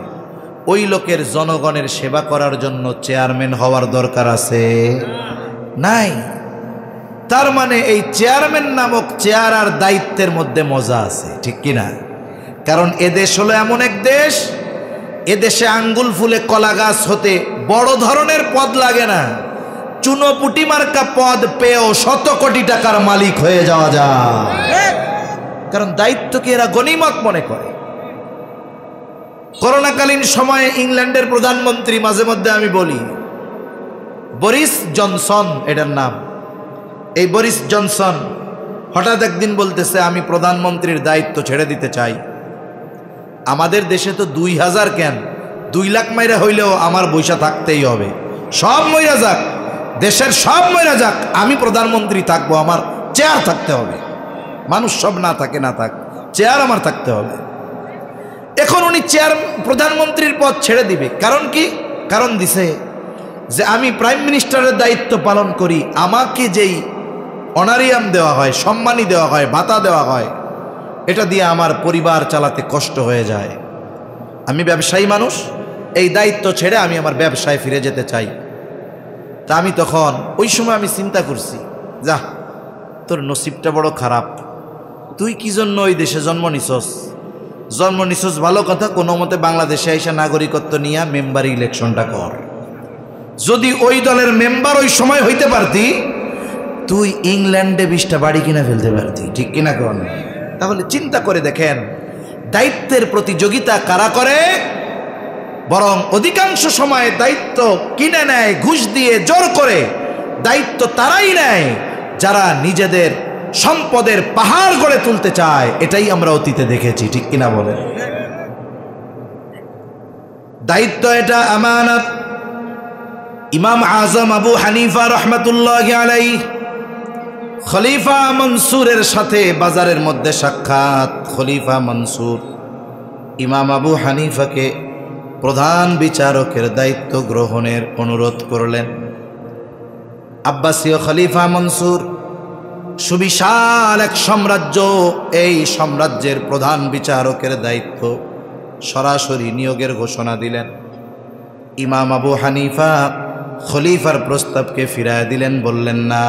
ওই লোকের জনগণের সেবা করার জন্য চেয়ারম্যান হওয়ার দরকার আছে? নাই। তার মানে এই চেয়ারম্যান নামক চেয়ার আর দায়িত্বের মধ্যে মজা আছে, ঠিক কিনা? কারণ এদেশ হলো এমন এক দেশ, এদেশে আঙ্গুল ফুলে কলা গাছ হতে বড় ধরনের পদ লাগে না, চুনোপুটি মার্কা পদ পেয়েও 100 কোটি টাকার মালিক হয়ে যাওয়া যায়। কারণ দায়িত্বকে এরা গনিমত মনে করে। করোনাকালীন সময়ে ইংল্যান্ডের প্রধানমন্ত্রী, মাঝে মধ্যে আমি বলি বরিস জনসন এটার নাম, এই বরিস জনসন হঠাৎ একদিন বলতেছে আমি প্রধানমন্ত্রীর দায়িত্ব ছেড়ে দিতে চাই। আমাদের দেশে তো 2000 কেন 2 লাখ মাইরা হইলেও আমার বৈশা থাকতেই হবে, সব মইরা যাক, দেশের সব মইরা যাক, আমি প্রধানমন্ত্রী থাকবো, আমার চেয়ার থাকতে হবে। মানুষ সব না থাকে, না থাক, চেয়ার আমার থাকতে হবে। এখন উনি চেয়ার প্রধানমন্ত্রীর পদ ছেড়ে দিবে, কারণ কি? কারণ দিছে যে আমি প্রাইম মিনিস্টারের দায়িত্ব পালন করি, আমাকে যেই অনারিয়াম দেওয়া হয়, সম্মানী দেওয়া হয়, ভাতা দেওয়া হয়, এটা দিয়ে আমার পরিবার চালাতে কষ্ট হয়ে যায়। আমি ব্যবসায়ী মানুষ, এই দায়িত্ব ছেড়ে আমি আমার ব্যবসায় ফিরে যেতে চাই। তা আমি তখন ওই সময় আমি চিন্তা করছি, যা তোর নসিবটা বড় খারাপ, তুই কি জন্য ওই দেশে জন্ম নিছস ভালো কথা, কোনো মতে বাংলাদেশে এসে নাগরিকত্ব নিয়ে মেম্বার ইলেকশনটা কর। যদি ওই দলের মেম্বার ওই সময় হইতে পারতি, তুই ইংল্যান্ডে 20টা বাড়ি কিনা ফেলতে পারতি, ঠিক কিনা কোন? তাহলে চিন্তা করে দেখেন, দায়িত্বের প্রতিযোগিতা কারা করে? বরং অধিকাংশ সময় দায়িত্ব কিনে নেয় ঘুষ দিয়ে, জোর করে। দায়িত্ব তারাই নেয় যারা নিজেদের সম্পদের পাহাড় গড়ে তুলতে চায়। এটাই আমরা অতীতে দেখেছি, ঠিক কিনা বলেন? দায়িত্ব এটা আমানত। ইমাম আজম আবু হানিফা রহমাতুল্লাহি আলাইহি খলিফা মনসুরের সাথে বাজারের মধ্যে সাক্ষাৎ। খলিফা মনসুর ইমাম আবু হানিফাকে প্রধান বিচারকের দায়িত্ব গ্রহণের অনুরোধ করলেন। আব্বাসীয় খলিফা মনসুর সুবিশাল এক সাম্রাজ্য, এই সাম্রাজ্যের প্রধান বিচারকের দায়িত্ব সরাসরি নিয়োগের ঘোষণা দিলেন। ইমাম আবু হানিফা খলিফার প্রস্তাবকে ফিরায় দিলেন, বললেন না,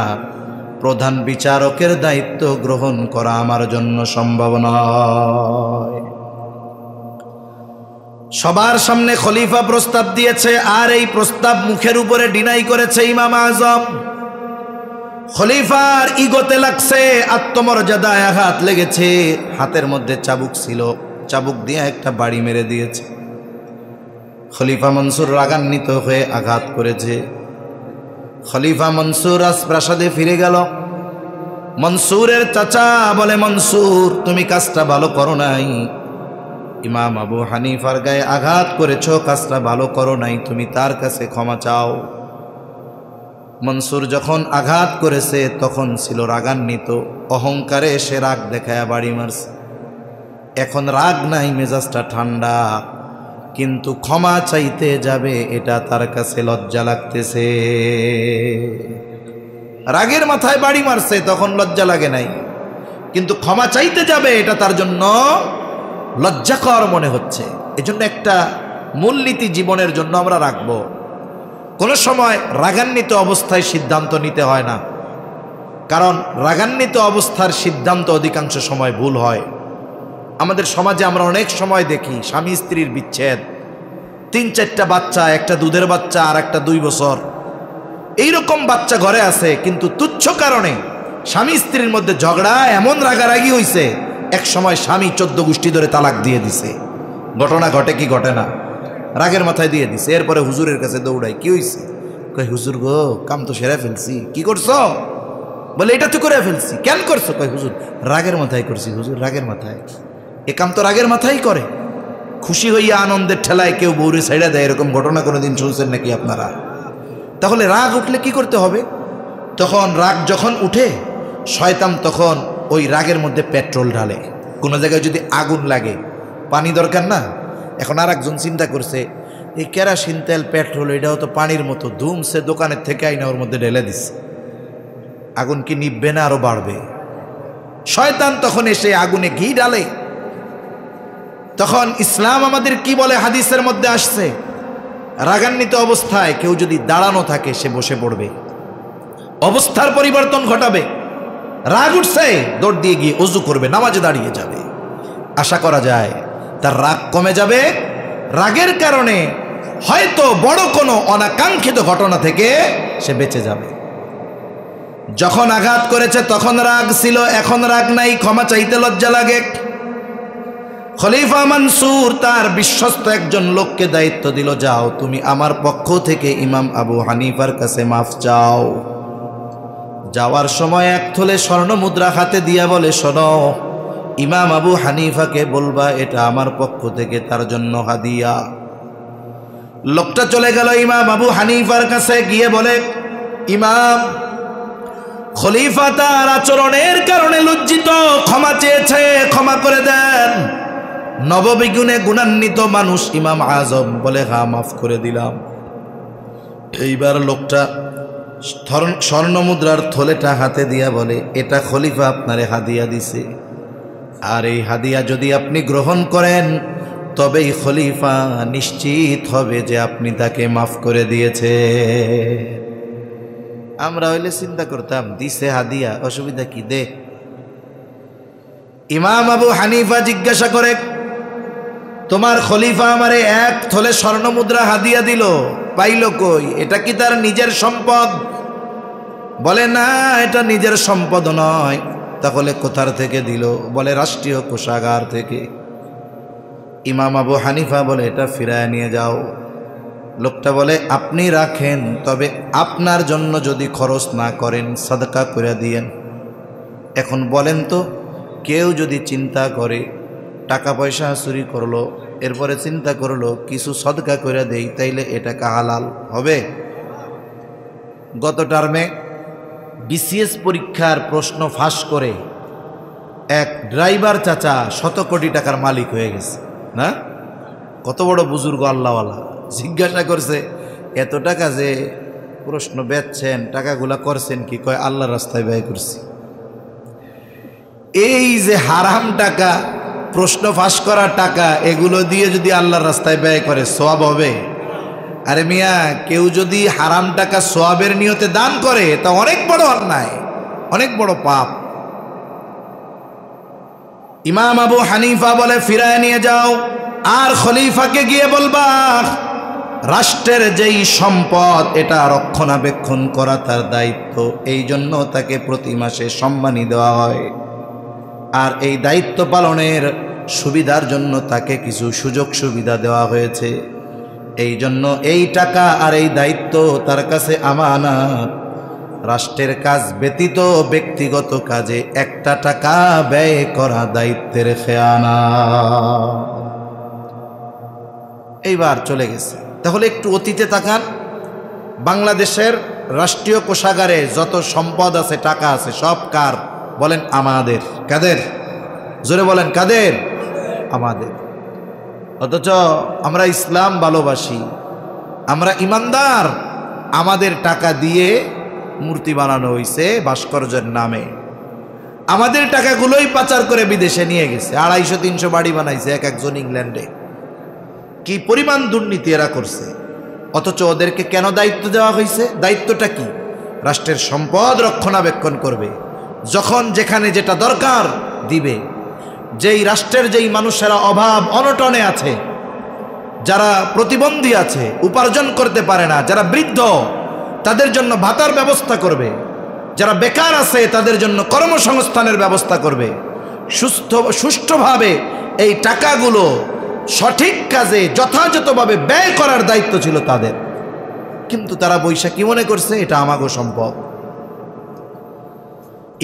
প্রধান বিচারকের দায়িত্ব গ্রহণ করা আমার জন্য সম্ভব নয়। সবার সামনে খলিফা প্রস্তাব দিয়েছে, আর এই প্রস্তাব মুখের উপরে ডিনাই করেছে ইমাম আজম। খলিফার ইগোতে লাগছে, আত্মমর্যাদায় আঘাত লেগেছে। হাতের মধ্যে চাবুক ছিল, চাবুক দিয়ে একটা বাড়ি মেরে দিয়েছে। খলিফা মনসুর রাগান্বিত হয়ে আঘাত করেছে। খলিফা মনসুর রাজপ্রাসাদে ফিরে গেল। মনসুরের চাচা বলে, মনসুর তুমি কাজটা ভালো করো নাই, ইমাম আবু হানিফার গায়ে আঘাত করেছ, কাজটা ভালো করো নাই, তুমি তার কাছে ক্ষমা চাও। মনসুর যখন আঘাত করেছে তখন ছিল রাগান্বিত, অহংকারে সে রাগ দেখায় বাড়ি মারছে। এখন রাগ নাই, মেজাজটা ঠান্ডা, কিন্তু ক্ষমা চাইতে যাবে এটা তার কাছে লজ্জা লাগতেছে। রাগের মাথায় বাড়ি মারছে, তখন লজ্জা লাগে নাই, কিন্তু ক্ষমা চাইতে যাবে এটা তার জন্য লজ্জাকর মনে হচ্ছে। এজন্য একটা মূলনীতি জীবনের জন্য আমরা রাখবো, কোনো সময় রাগান্বিত অবস্থায় সিদ্ধান্ত নিতে হয় না, কারণ রাগান্বিত অবস্থার সিদ্ধান্ত অধিকাংশ সময় ভুল হয়। আমাদের সমাজে আমরা অনেক সময় দেখি স্বামী স্ত্রীর বিচ্ছেদ, 3-4টা বাচ্চা, একটা দুধের বাচ্চা আর একটা 2 বছর, এইরকম বাচ্চা ঘরে আছে, কিন্তু তুচ্ছ কারণে স্বামী স্ত্রীর মধ্যে ঝগড়া, এমন রাগারাগি হইছে, এক সময় স্বামী 14 গোষ্ঠী ধরে তালাক দিয়ে দিছে। ঘটনা ঘটে কি ঘটে না? রাগের মাথায় দিয়ে দিছে। এরপরে হুজুরের কাছে দৌড়াই, কি হইছে? কই হুজুর গো, কাম তো সেরে ফেলছি। কি করছো? বলে এটা তো করে ফেলছি। কেন করছো? কই হুজুর রাগের মাথায় করছি। হুজুর রাগের মাথায়? এ কাম তো রাগের মাথায় করে। খুশি হইয়া আনন্দের ঠেলায় কেউ বউরে ছাইড়া দেয়, এরকম ঘটনা কোনোদিন শুনছেন নাকি আপনারা? তাহলে রাগ উঠলে কি করতে হবে? তখন রাগ যখন উঠে, শয়তান তখন ওই রাগের মধ্যে পেট্রোল ঢালে। কোনো জায়গায় যদি আগুন লাগে, পানি দরকার না? এখন আর একজন চিন্তা করছে, এই কেরাসিন তেল, পেট্রোল, এটাও তো পানির মতো, ধুমসে দোকানের থেকে আইনা ওর মধ্যে ঢেলে দিচ্ছে। আগুন কি নিববে না আরো বাড়বে? শয়তান তখন এসে আগুনে ঘি ঢালে। তখন ইসলাম আমাদের কি বলে, হাদিসের মধ্যে আসছে, রাগান্বিত অবস্থায় কেউ যদি দাঁড়ানো থাকে সে বসে পড়বে, অবস্থার পরিবর্তন ঘটাবে। রাগ উঠছে, দৌড় দিয়ে গিয়ে ওযু করবে, নামাজে দাঁড়িয়ে যাবে। আশা করা যায় তার রাগ কমে যাবে। রাগের কারণে হয়তো বড় কোনো অনাকাঙ্ক্ষিত ঘটনা থেকে সে বেঁচে যাবে। যখন আঘাত করেছে তখন রাগ ছিল, এখন রাগ নাই, ক্ষমা চাইতে লজ্জা লাগে। খলিফা মনসুর তার বিশ্বস্ত একজন লোককে দায়িত্ব দিল, যাও তুমি আমার পক্ষ থেকে ইমাম আবু হানিফার কাছে মাফ চাও। যাওয়ার সময় এক থলে স্বর্ণ মুদ্রা হাতে দিয়া বলে, শোনো, ইমাম আবু হানিফাকে বলবা এটা আমার পক্ষ থেকে তার জন্য হাদিয়া। লোকটা চলে গেল ইমাম আবু হানিফার কাছে, গিয়ে বলে, ইমাম, খলিফা তার আচরণের কারণে লজ্জিত, ক্ষমা চেয়েছে, ক্ষমা করে দেন। নববিগুণে গুণান্বিত মানুষ ইমাম আজম বলে, হ্যাঁ মাফ করে দিলাম। এইবার লোকটা স্বর্ণ মুদ্রার থলেটা হাতে দিয়া বলে, এটা খলিফা আপনারে হাদিয়া দিছে, আর এই হাদিয়া যদি আপনি গ্রহণ করেন তবেই খলিফা নিশ্চিত হবে যে আপনি তাকে মাফ করে দিয়েছে। আমরা হইলে চিন্তা করতাম, দিছে হাদিয়া, অসুবিধা কি, দে। ইমাম আবু হানিফা জিজ্ঞাসা করে, তোমার খলিফা আমারে এক থলে স্বর্ণ মুদ্রা হাদিয়া দিল, পাইল কই? এটা কি তার নিজের সম্পদ? বলে, না, এটা নিজের সম্পদ নয়। তাহলে কোথার থেকে দিল? বলে, রাষ্ট্রীয় কোষাগার থেকে। ইমাম আবু হানিফা বলে, এটা ফিরায় নিয়ে যাও। লোকটা বলে, আপনি রাখেন, তবে আপনার জন্য যদি খরচ না করেন সাদকা করে দিয়েন। এখন বলেন তো, কেউ যদি চিন্তা করে টাকা পয়সা চুরি করলো, এরপরে চিন্তা করলো কিছু সদকা করে দেই, তাইলে এটা হালাল হবে? গত টার্মে বিসিএস পরীক্ষার প্রশ্ন ফাঁস করে এক ড্রাইভার চাচা 100 কোটি টাকার মালিক হয়ে গেছে না? কত বড় বুজুর্গ আল্লাহওয়ালা। জিজ্ঞাসা করছে, এত টাকা যে প্রশ্ন বেচছেন, টাকাগুলা করছেন কি? কয়, আল্লাহর রাস্তায় ব্যয় করছি। এই যে হারাম টাকা, প্রশ্ন ফাঁস করা টাকা, এগুলো দিয়ে যদি আল্লাহর রাস্তায় ব্যয় করে সওয়াব হবে? আরে মিয়া, কেউ যদি হারাম টাকা সওয়াবের নিয়তে দান করে তা অনেক বড় অন্যায়, অনেক বড় পাপ। ইমাম আবু হানিফা বলে, ফিরায় নিয়ে যাও। আর খলিফাকে গিয়ে বলবা, রাষ্ট্রের যেই সম্পদ এটা রক্ষণাবেক্ষণ করা তার দায়িত্ব, এই জন্য তাকে প্রতি মাসে সম্মানী দেওয়া হয়। আর এই দায়িত্ব পালনের সুবিধার জন্য তাকে কিছু সুযোগ সুবিধা দেওয়া হয়েছে। এই জন্য এই টাকা আর এই দায়িত্ব তার কাছে আমানত। রাষ্ট্রের কাজ ব্যতীত ব্যক্তিগত কাজে একটা টাকা ব্যয় করা দায়িত্বের খেয়ানত। এইবার চলে গেছে। তাহলে একটু অতীতে তাকান। বাংলাদেশের রাষ্ট্রীয় কোষাগারে যত সম্পদ আছে, টাকা আছে, সব কার? বলেন, আমাদের। কাদের? জোরে বলেন, কাদের? আমাদের। অথচ আমরা ইসলাম ভালোবাসি, আমরা ইমানদার। আমাদের টাকা দিয়ে মূর্তি বানানো হয়েছে ভাস্কর্যের নামে। আমাদের টাকাগুলোই পাচার করে বিদেশে নিয়ে গেছে। 250-300 বাড়ি বানাইছে এক একজন ইংল্যান্ডে। কি পরিমাণ দুর্নীতি এরা করছে! অথচ ওদেরকে কেন দায়িত্ব দেওয়া হয়েছে? দায়িত্বটা কি? রাষ্ট্রের সম্পদ রক্ষণাবেক্ষণ করবে, যখন যেখানে যেটা দরকার দিবে। যেই রাষ্ট্রের যেই মানুষেরা অভাব অনটনে আছে, যারা প্রতিবন্ধী আছে, উপার্জন করতে পারে না, যারা বৃদ্ধ, তাদের জন্য ভাতার ব্যবস্থা করবে। যারা বেকার আছে তাদের জন্য কর্মসংস্থানের ব্যবস্থা করবে। সুষ্ঠুভাবে এই টাকাগুলো সঠিক কাজে যথাযথভাবে ব্যয় করার দায়িত্ব ছিল তাদের। কিন্তু তারা বৈশা কি মনে করছে? এটা আমাগো সম্পদ।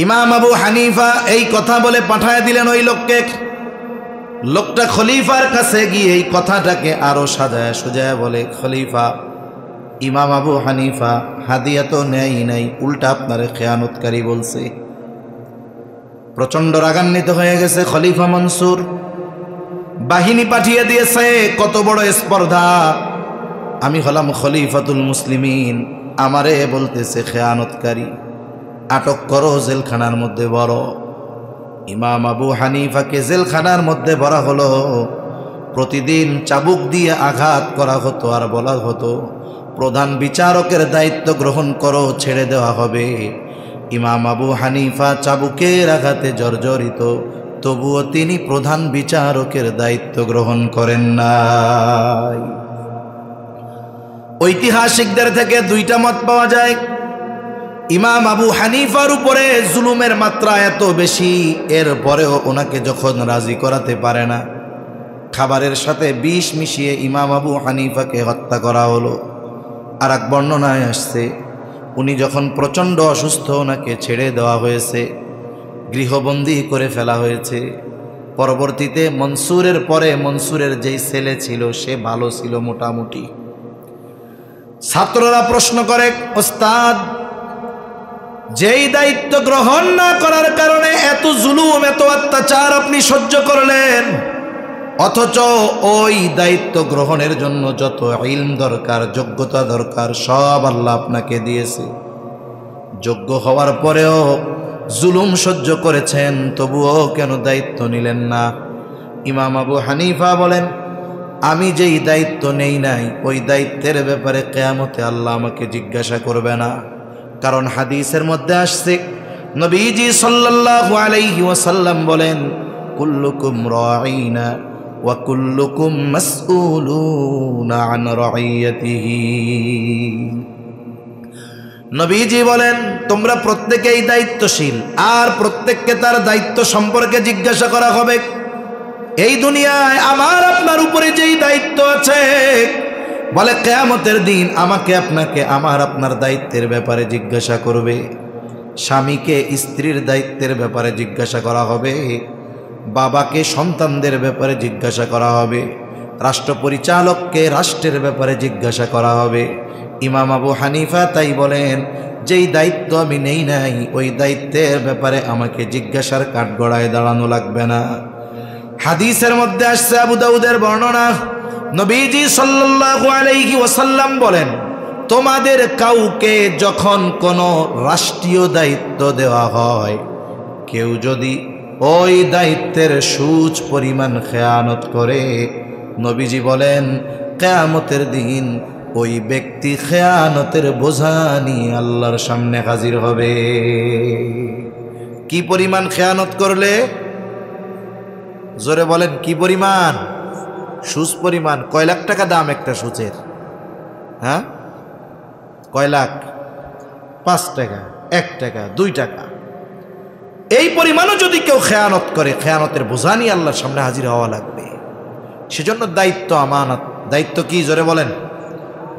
ইমাম আবু হানিফা এই কথা বলে পাঠায় দিলেন ওই লোককে। লোকটা খলিফার কাছে গিয়ে এই কথাটাকে আরো সাজায় সুজায় বলে, খলিফা, ইমাম আবু হানিফা হাদিয়া তো নেই নাই, উল্টা আপনারে খেয়ানতকারী বলছে। প্রচন্ড রাগান্বিত হয়ে গেছে খলিফা মনসুর। বাহিনী পাঠিয়ে দিয়েছে। কত বড় স্পর্ধা! আমি হলাম খলিফাতুল মুসলিমিন, আমারে বলতেছে খেয়ানতকারী। আটক করো, জেলখানার মধ্যে বড়। ইমাম আবু হানিফাকে জেলখানার মধ্যে ভরা হলো। প্রতিদিন চাবুক দিয়ে আঘাত করা হতো আর বলা হতো, প্রধান বিচারকের দায়িত্ব গ্রহণ করো, ছেড়ে দেওয়া হবে। ইমাম আবু হানিফা চাবুকের আঘাতে জর্জরিত, তবুও তিনি প্রধান বিচারকের দায়িত্ব গ্রহণ করেন নাই। ঐতিহাসিকদের থেকে দুইটা মত পাওয়া যায়। ইমাম আবু হানিফার উপরে জুলুমের মাত্রা এত বেশি, এরপরেও ওনাকে যখন রাজি করাতে পারে না, খাবারের সাথে বিষ মিশিয়ে ইমাম আবু হানিফাকে হত্যা করা হলো। আর এক বর্ণনায় আসছে, উনি যখন প্রচণ্ড অসুস্থ, ওনাকে ছেড়ে দেওয়া হয়েছে, গৃহবন্দী করে ফেলা হয়েছে। পরবর্তীতে মনসুরের পরে মনসুরের যেই ছেলে ছিল সে ভালো ছিল মোটামুটি। ছাত্ররা প্রশ্ন করে, ওস্তাদ, যেই দায়িত্ব গ্রহণ না করার কারণে এত জুলুম, এত অত্যাচার আপনি সহ্য করলেন, অথচ ওই দায়িত্ব গ্রহণের জন্য যত ইলম দরকার, যোগ্যতা দরকার, সব আল্লাহ আপনাকে দিয়েছে। যোগ্য হওয়ার পরেও জুলুম সহ্য করেছেন, তবুও কেন দায়িত্ব নিলেন না? ইমাম আবু হানিফা বলেন, আমি যেই দায়িত্ব নেই নাই, ওই দায়িত্বের ব্যাপারে কিয়ামতে আল্লাহ আমাকে জিজ্ঞাসা করবে না। কারণ হাদিসের মধ্যে আসছে, নবীজি সাল্লাল্লাহু আলাইহি ওয়াসাল্লাম বলেন, কুল্লুকুম রাঈনা ওয়া কুল্লুকুম মাসউলুনা আন রাইয়াতিহি। নবীজি বলেন, তোমরা প্রত্যেকেই দায়িত্বশীল, আর প্রত্যেককে তার দায়িত্ব সম্পর্কে জিজ্ঞাসা করা হবে। এই দুনিয়ায় আমার আপনার উপরে যেই দায়িত্ব আছে, বলে কিয়ামতের দিন আমাকে আপনাকে আমার আপনার দায়িত্বের ব্যাপারে জিজ্ঞাসা করবে। স্বামীকে স্ত্রীর দায়িত্বের ব্যাপারে জিজ্ঞাসা করা হবে, বাবাকে সন্তানদের ব্যাপারে জিজ্ঞাসা করা হবে, রাষ্ট্র পরিচালককে রাষ্ট্রের ব্যাপারে জিজ্ঞাসা করা হবে। ইমাম আবু হানিফা তাই বলেন, যেই দায়িত্ব আমি নেই নাই, ওই দায়িত্বের ব্যাপারে আমাকে জিজ্ঞাসার কাঠগড়ায় দাঁড়ানো লাগবে না। হাদিসের মধ্যে আসছে, আবু দাউদের বর্ণনা, নবীজি সাল্লাল্লাহু আলাইহি ওয়াসাল্লাম বলেন, তোমাদের কাউকে যখন কোনো রাষ্ট্রীয় দায়িত্ব দেওয়া হয়, কেউ যদি ওই দায়িত্বের সুচ পরিমাণ খেয়ানত করে, নবীজি বলেন কিয়ামতের দিন ওই ব্যক্তি খেয়ানতের বোঝা নিয়ে আল্লাহর সামনে হাজির হবে। কি পরিমাণ খেয়ানত করলে? জোরে বলেন, কি পরিমাণ? সুচ পরিমাণ। কয় লাখ টাকা দাম একটা সুচের? হ্যাঁ, কয় লাখ? 5 টাকা, 1 টাকা, 2 টাকা। এই পরিমাণও যদি কেউ খেয়ানত করে, খেয়ানতের বোঝা নিয়ে আল্লাহর সামনে হাজির হওয়া লাগবে। সেজন্য দায়িত্ব আমানত। দায়িত্ব কি? জোরে বলেন।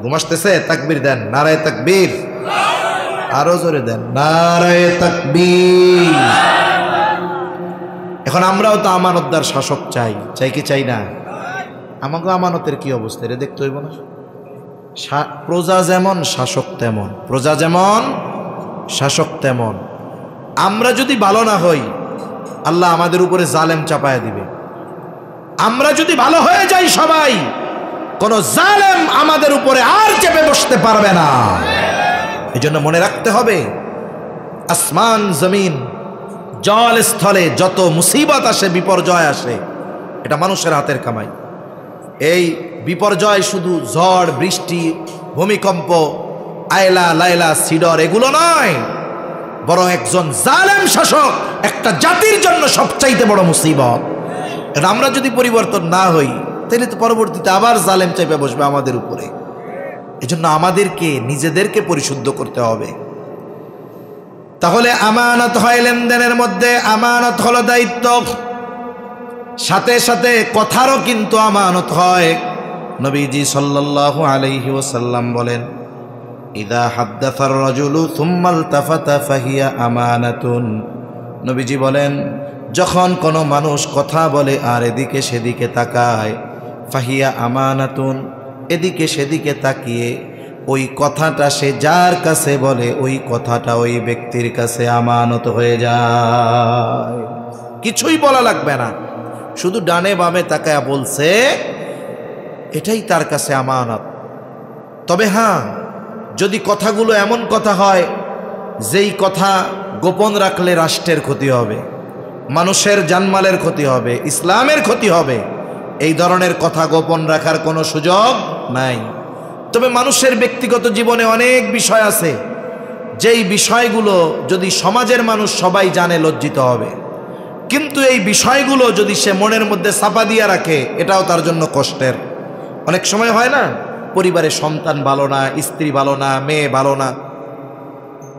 ঘুমাসতেছে? তাকবীর দেন, নারায়ে তাকবীর। আরো জোরে দেন, নারায়ে তাকবীর। এখন আমরাও তো আমানতদার শাসক চাই, চাই কি চাই না? আমাকে আমানতের কি অবস্থা রে দেখতে হইব না? প্রজা যেমন শাসক তেমন, প্রজা যেমন শাসক তেমন। আমরা যদি ভালো না হই, আল্লাহ আমাদের উপরে জালেম চাপায়া দিবে। আমরা যদি ভালো হয়ে যাই সবাই, কোন জালেম আমাদের উপরে আর চেপে বসতে পারবে না। এই জন্য মনে রাখতে হবে, আসমান জমিন জল স্থলে যত মুসিবত আসে, বিপর্যয় আসে, এটা মানুষের হাতের কামাই। এই বিপর্যয় শুধু ঝড় বৃষ্টি, ভূমিকম্প, আয়লা লাইলা সিডর এগুলো নয়, বরং একজন জালেম শাসক একটা জাতির জন্য সবচাইতে বড় মুসিবত। এটা আমরা যদি পরিবর্তন না হই, তাহলে তো পরবর্তীতে আবার জালেম চাইপে বসবে আমাদের উপরে। এজন্য আমাদেরকে নিজেদেরকে পরিশুদ্ধ করতে হবে। তাহলে আমানত হয় লেনদেনের মধ্যে, আমানত হলো দায়িত্ব, সাথে সাথে কথারও কিন্তু আমানত হয়। নবীজি সাল্লাল্লাহু আলাইহি ওয়াসাল্লাম বলেন, ইদা হাদ্দাসার রাজুলু সুম্মা ইলতাফাতা ফাহিয়া আমানাতুন। নবীজি বলেন, যখন কোনো মানুষ কথা বলে আর এদিকে সেদিকে তাকায়, ফাহিয়া আমানাতুন, এদিকে সেদিকে তাকিয়ে ওই কথাটা সে যার কাছে বলে, ওই কথাটা ওই ব্যক্তির কাছে আমানত হয়ে যায়। কিছুই বলা লাগবে না, শুধু ডানে বামে তাকায়া বলছে, এটাই তার কাছে আমানত। তবে হ্যাঁ, যদি কথাগুলো এমন কথা হয় যেই কথা গোপন রাখলে রাষ্ট্রের ক্ষতি হবে, মানুষের জানমালের ক্ষতি হবে, ইসলামের ক্ষতি হবে, এই ধরনের কথা গোপন রাখার কোনো সুযোগ নাই। তবে মানুষের ব্যক্তিগত জীবনে অনেক বিষয় আছে, যেই বিষয়গুলো যদি সমাজের মানুষ সবাই জানে লজ্জিত হবে, কিন্তু এই বিষয়গুলো যদি সে মনের মধ্যে চাপা দিয়ে রাখে এটাও তার জন্য কষ্টের। অনেক সময় হয় না, পরিবারে সন্তান ভালো না, স্ত্রী ভালো না, মেয়ে ভালো না,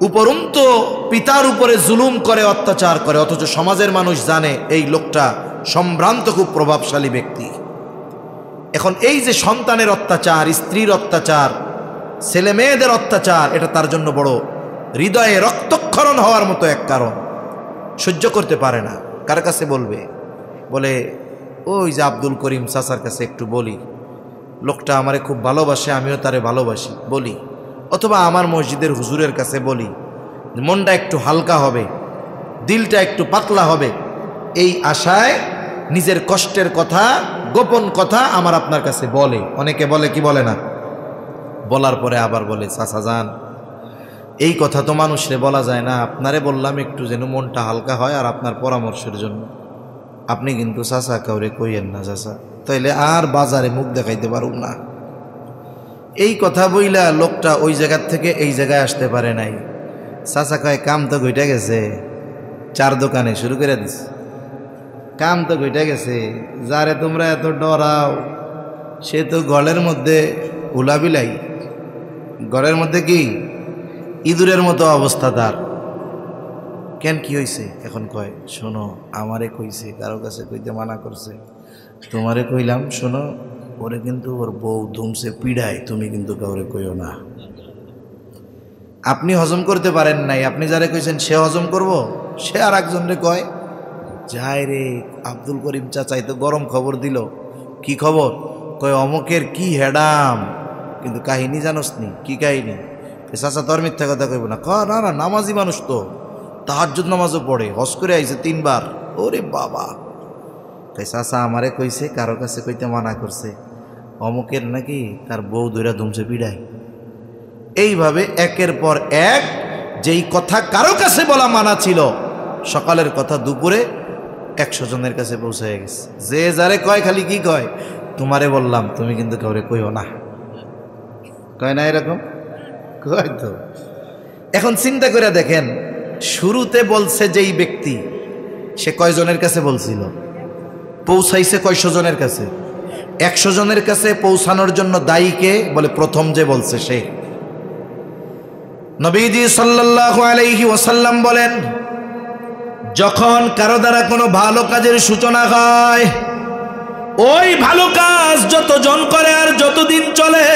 উপরন্তু পিতার উপরে জুলুম করে, অত্যাচার করে, অথচ সমাজের মানুষ জানে এই লোকটা সম্ভ্রান্ত, খুব প্রভাবশালী ব্যক্তি। এখন এই যে সন্তানের অত্যাচার, স্ত্রীর অত্যাচার, ছেলে মেয়েদের অত্যাচার, এটা তার জন্য বড় হৃদয়ে রক্তক্ষরণ হওয়ার মতো এক কারণ। সহ্য করতে পারে না। কার কাছে বলবে? বলে ওই যে আব্দুল করিম চাচার কাছে একটু বলি, লোকটা আমারে খুব ভালোবাসে, আমিও তারে ভালোবাসি, বলি। অথবা আমার মসজিদের হুজুরের কাছে বলি, মনটা একটু হালকা হবে, দিলটা একটু পাতলা হবে, এই আশায় নিজের কষ্টের কথা, গোপন কথা আমার আপনার কাছে বলে। অনেকে বলে কি বলে না, বলার পরে আবার বলে চাচা যান, এই কথা তো মানুষরে বলা যায় না, আপনারে বললাম একটু যেন মনটা হালকা হয় আর আপনার পরামর্শের জন্য। আপনি কিন্তু চাচা কাউরে কইয়েন না চাচা, তাইলে আর বাজারে মুখ দেখাইতে পারুম না। এই কথা বইলা লোকটা ওই জায়গার থেকে এই জায়গায় আসতে পারে নাই। চাচা কয় কাম তো ঘইটা গেছে, চার দোকানে শুরু করে দিস, কাম তো ঘইটা গেছে। যারে তোমরা এত ডরাও সে তো গলের মধ্যে উলাবিলাই, গড়ের মধ্যে কি ইঁদুরের মতো অবস্থা তার। কেন কি হয়েছে? এখন কয় শোনো, আমারে কইছে, কারো কাছে কইতে মানা করছে, তোমারে কইলাম শোনো, ওরে কিন্তু ওর বউ ধুমসে পিড়ায়, তুমি কিন্তু কাউরে কইও না। আপনি হজম করতে পারেন নাই, আপনি যারে কইছেন সে হজম করব? সে আর একজনরে কয় যায় রে আব্দুল করিম চাচাই তো গরম খবর দিল। কি খবর? কয় অমুকের কি হেডাম। কিন্তু কাহিনী জানোস নি? কি কাহিনী? চাচা তোর মিথ্যা কথা কইব না। না না, নামাজি মানুষ তো, তাহাজ্জুদ নামাজও পড়ে, হজ করে আইছে 3 বার। ওরে বাবা! তাই চাচা আমারে কইছে, কারো কাছে কইতে মানা করছে, অমুকের নাকি তার বউ ধইরা ধুমছে পিড়ায়। এইভাবে একের পর এক যেই কথা কারো কাছে বলা মানা ছিল, সকালের কথা দুপুরে 100 জনের কাছে পৌঁছায় গেছে। যে যারে কয় খালি কি কয়, তোমারে বললাম তুমি কিন্তু কাউরে কইও না। কয় না এরকম? কয় তো। এখন চিন্তা করে দেখেন, শুরুতে বলছে যেই ব্যক্তি, সে কয়জনের কাছে বলছিল? পৌঁছাইছে কয়শো জনের কাছে? 100 জনের কাছে পৌঁছানোর জন্য দায়ী কে? বলে প্রথম যে বলছে সে। নবীজি সাল্লাল্লাহু আলাইহি ওয়াসাল্লাম বলেন, যখন কারো দ্বারা কোনো ভালো কাজের সূচনা হয়, ওই ভালো কাজ যতজন করে আর যতদিন চলে,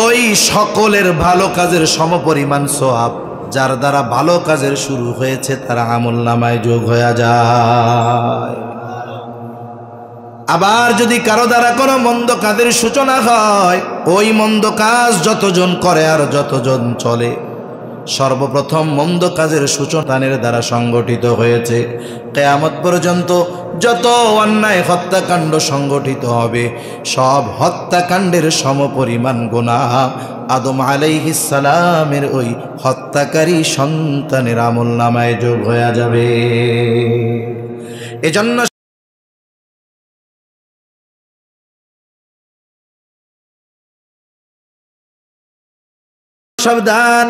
ওই সকলের ভালো কাজের সমপরিমাণ সওয়াব যার দ্বারা ভালো কাজের শুরু হয়েছে তার আমলনামায় যোগ হয়ে যায়। আবার যদি কারো দ্বারা কোনো মন্দ কাজের সূচনা হয়, ওই মন্দ কাজ যতজন করে আর যতজন চলে, সর্বপ্রথম মন্দ কাজের সূচনার দ্বারা সংগঠিত হয়েছে। কিয়ামত পর্যন্ত যত অন্যায় হত্যাকাণ্ড সংগঠিত হবে, সব হত্যাকাণ্ডের সমপরিমাণ গুনাহ আদম আলাইহিস সালামের ওই হত্যাকারী সন্তানের আমলনামায় যোগ হয়ে যাবে। এজন্য সাবধান,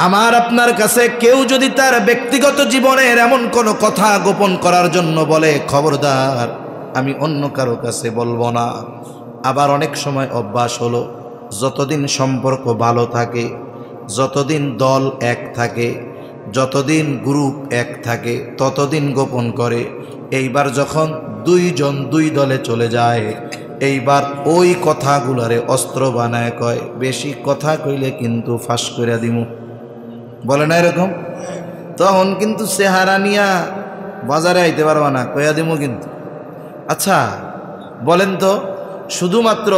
আমার আপনার কাছে কেউ যদি তার ব্যক্তিগত জীবনের এমন কোনো কথা গোপন করার জন্য বলে, খবরদার আমি অন্য কারো কাছে বলবো না। আবার অনেক সময় অভ্যাস হলো, যতদিন সম্পর্ক ভালো থাকে, যতদিন দল এক থাকে, যতদিন গ্রুপ এক থাকে, ততদিন গোপন করে। এইবার যখন 2 জন 2 দলে চলে যায়, এইবার ওই কথাগুলারে অস্ত্র বানায় কয়, বেশি কথা কইলে কিন্তু ফাঁস করে দিমু। বলে না এরকম? তখন কিন্তু চেহারা নিয়া বাজারে আইতে পারবা না, কইয়া দিমু কিন্তু। আচ্ছা বলেন তো, শুধুমাত্র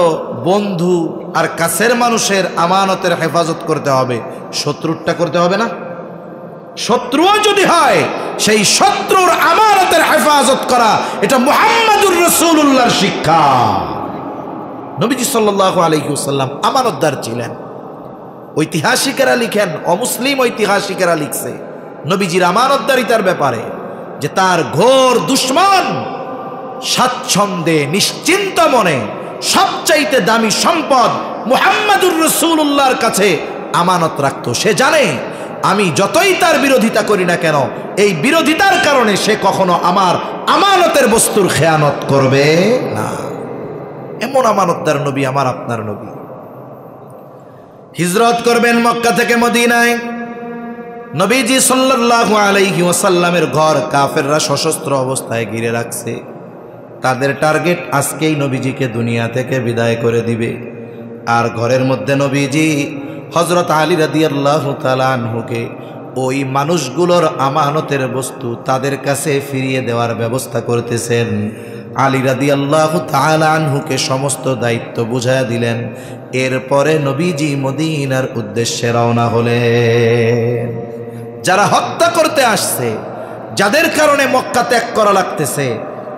বন্ধু আর কাছের মানুষের আমানতের হেফাজত করতে হবে, শত্রুরটা করতে হবে না? শত্রুও যদি হয়, সেই শত্রুর আমানতের হেফাজত করা, এটা মুহাম্মাদুর রাসূলুল্লাহর শিক্ষা। নবীজি সাল্লাল্লাহু আলাইহি ওয়াসাল্লাম আমানতদার ছিলেন। ঐতিহাসিকেরা লিখেন, অমুসলিম ঐতিহাসিকেরা লিখছে, নবীজির আমানতদারিতার ব্যাপারে, যে তার ঘোর দুশমন স্বাচ্ছন্দ্যে নিশ্চিন্ত মনে সবচাইতে দামি সম্পদ মুহাম্মাদুর রাসূলুল্লাহর কাছে আমানত রাখতো। সে জানে আমি যতই তার বিরোধিতা করি না কেন, এই বিরোধিতার কারণে সে কখনো আমার আমানতের বস্তুর খেয়ানত করবে না। এমন আমানতদার নবী আমার আপনার নবী। হিজরত করবেন মক্কা থেকে মদিনায়। নবীজি সাল্লাল্লাহু আলাইহি ওয়াসাল্লামের ঘর কাফেররা সশস্ত্র অবস্থায় ঘিরে রাখছে। তাদের টার্গেট আজকেই নবীজিকে দুনিয়া থেকে বিদায় করে দিবে। আর ঘরের মধ্যে নবীজি হযরত আলী রাদিয়াল্লাহু তাআলা আনহুকে ওই মানুষগুলোর আমানতের বস্তু তাদের কাছে ফিরিয়ে দেওয়ার ব্যবস্থা করতেছেন। আলী রাদিয়াল্লাহু তাআলা আনহুকে সমস্ত দায়িত্ব বুঝায়া দিলেন। এরপরে নবীজি মদিনার উদ্দেশ্যে রওনা হলেন। যারা হত্যা করতে আসছে, যাদের কারণে মক্কা ত্যাগ করা লাগতেছে,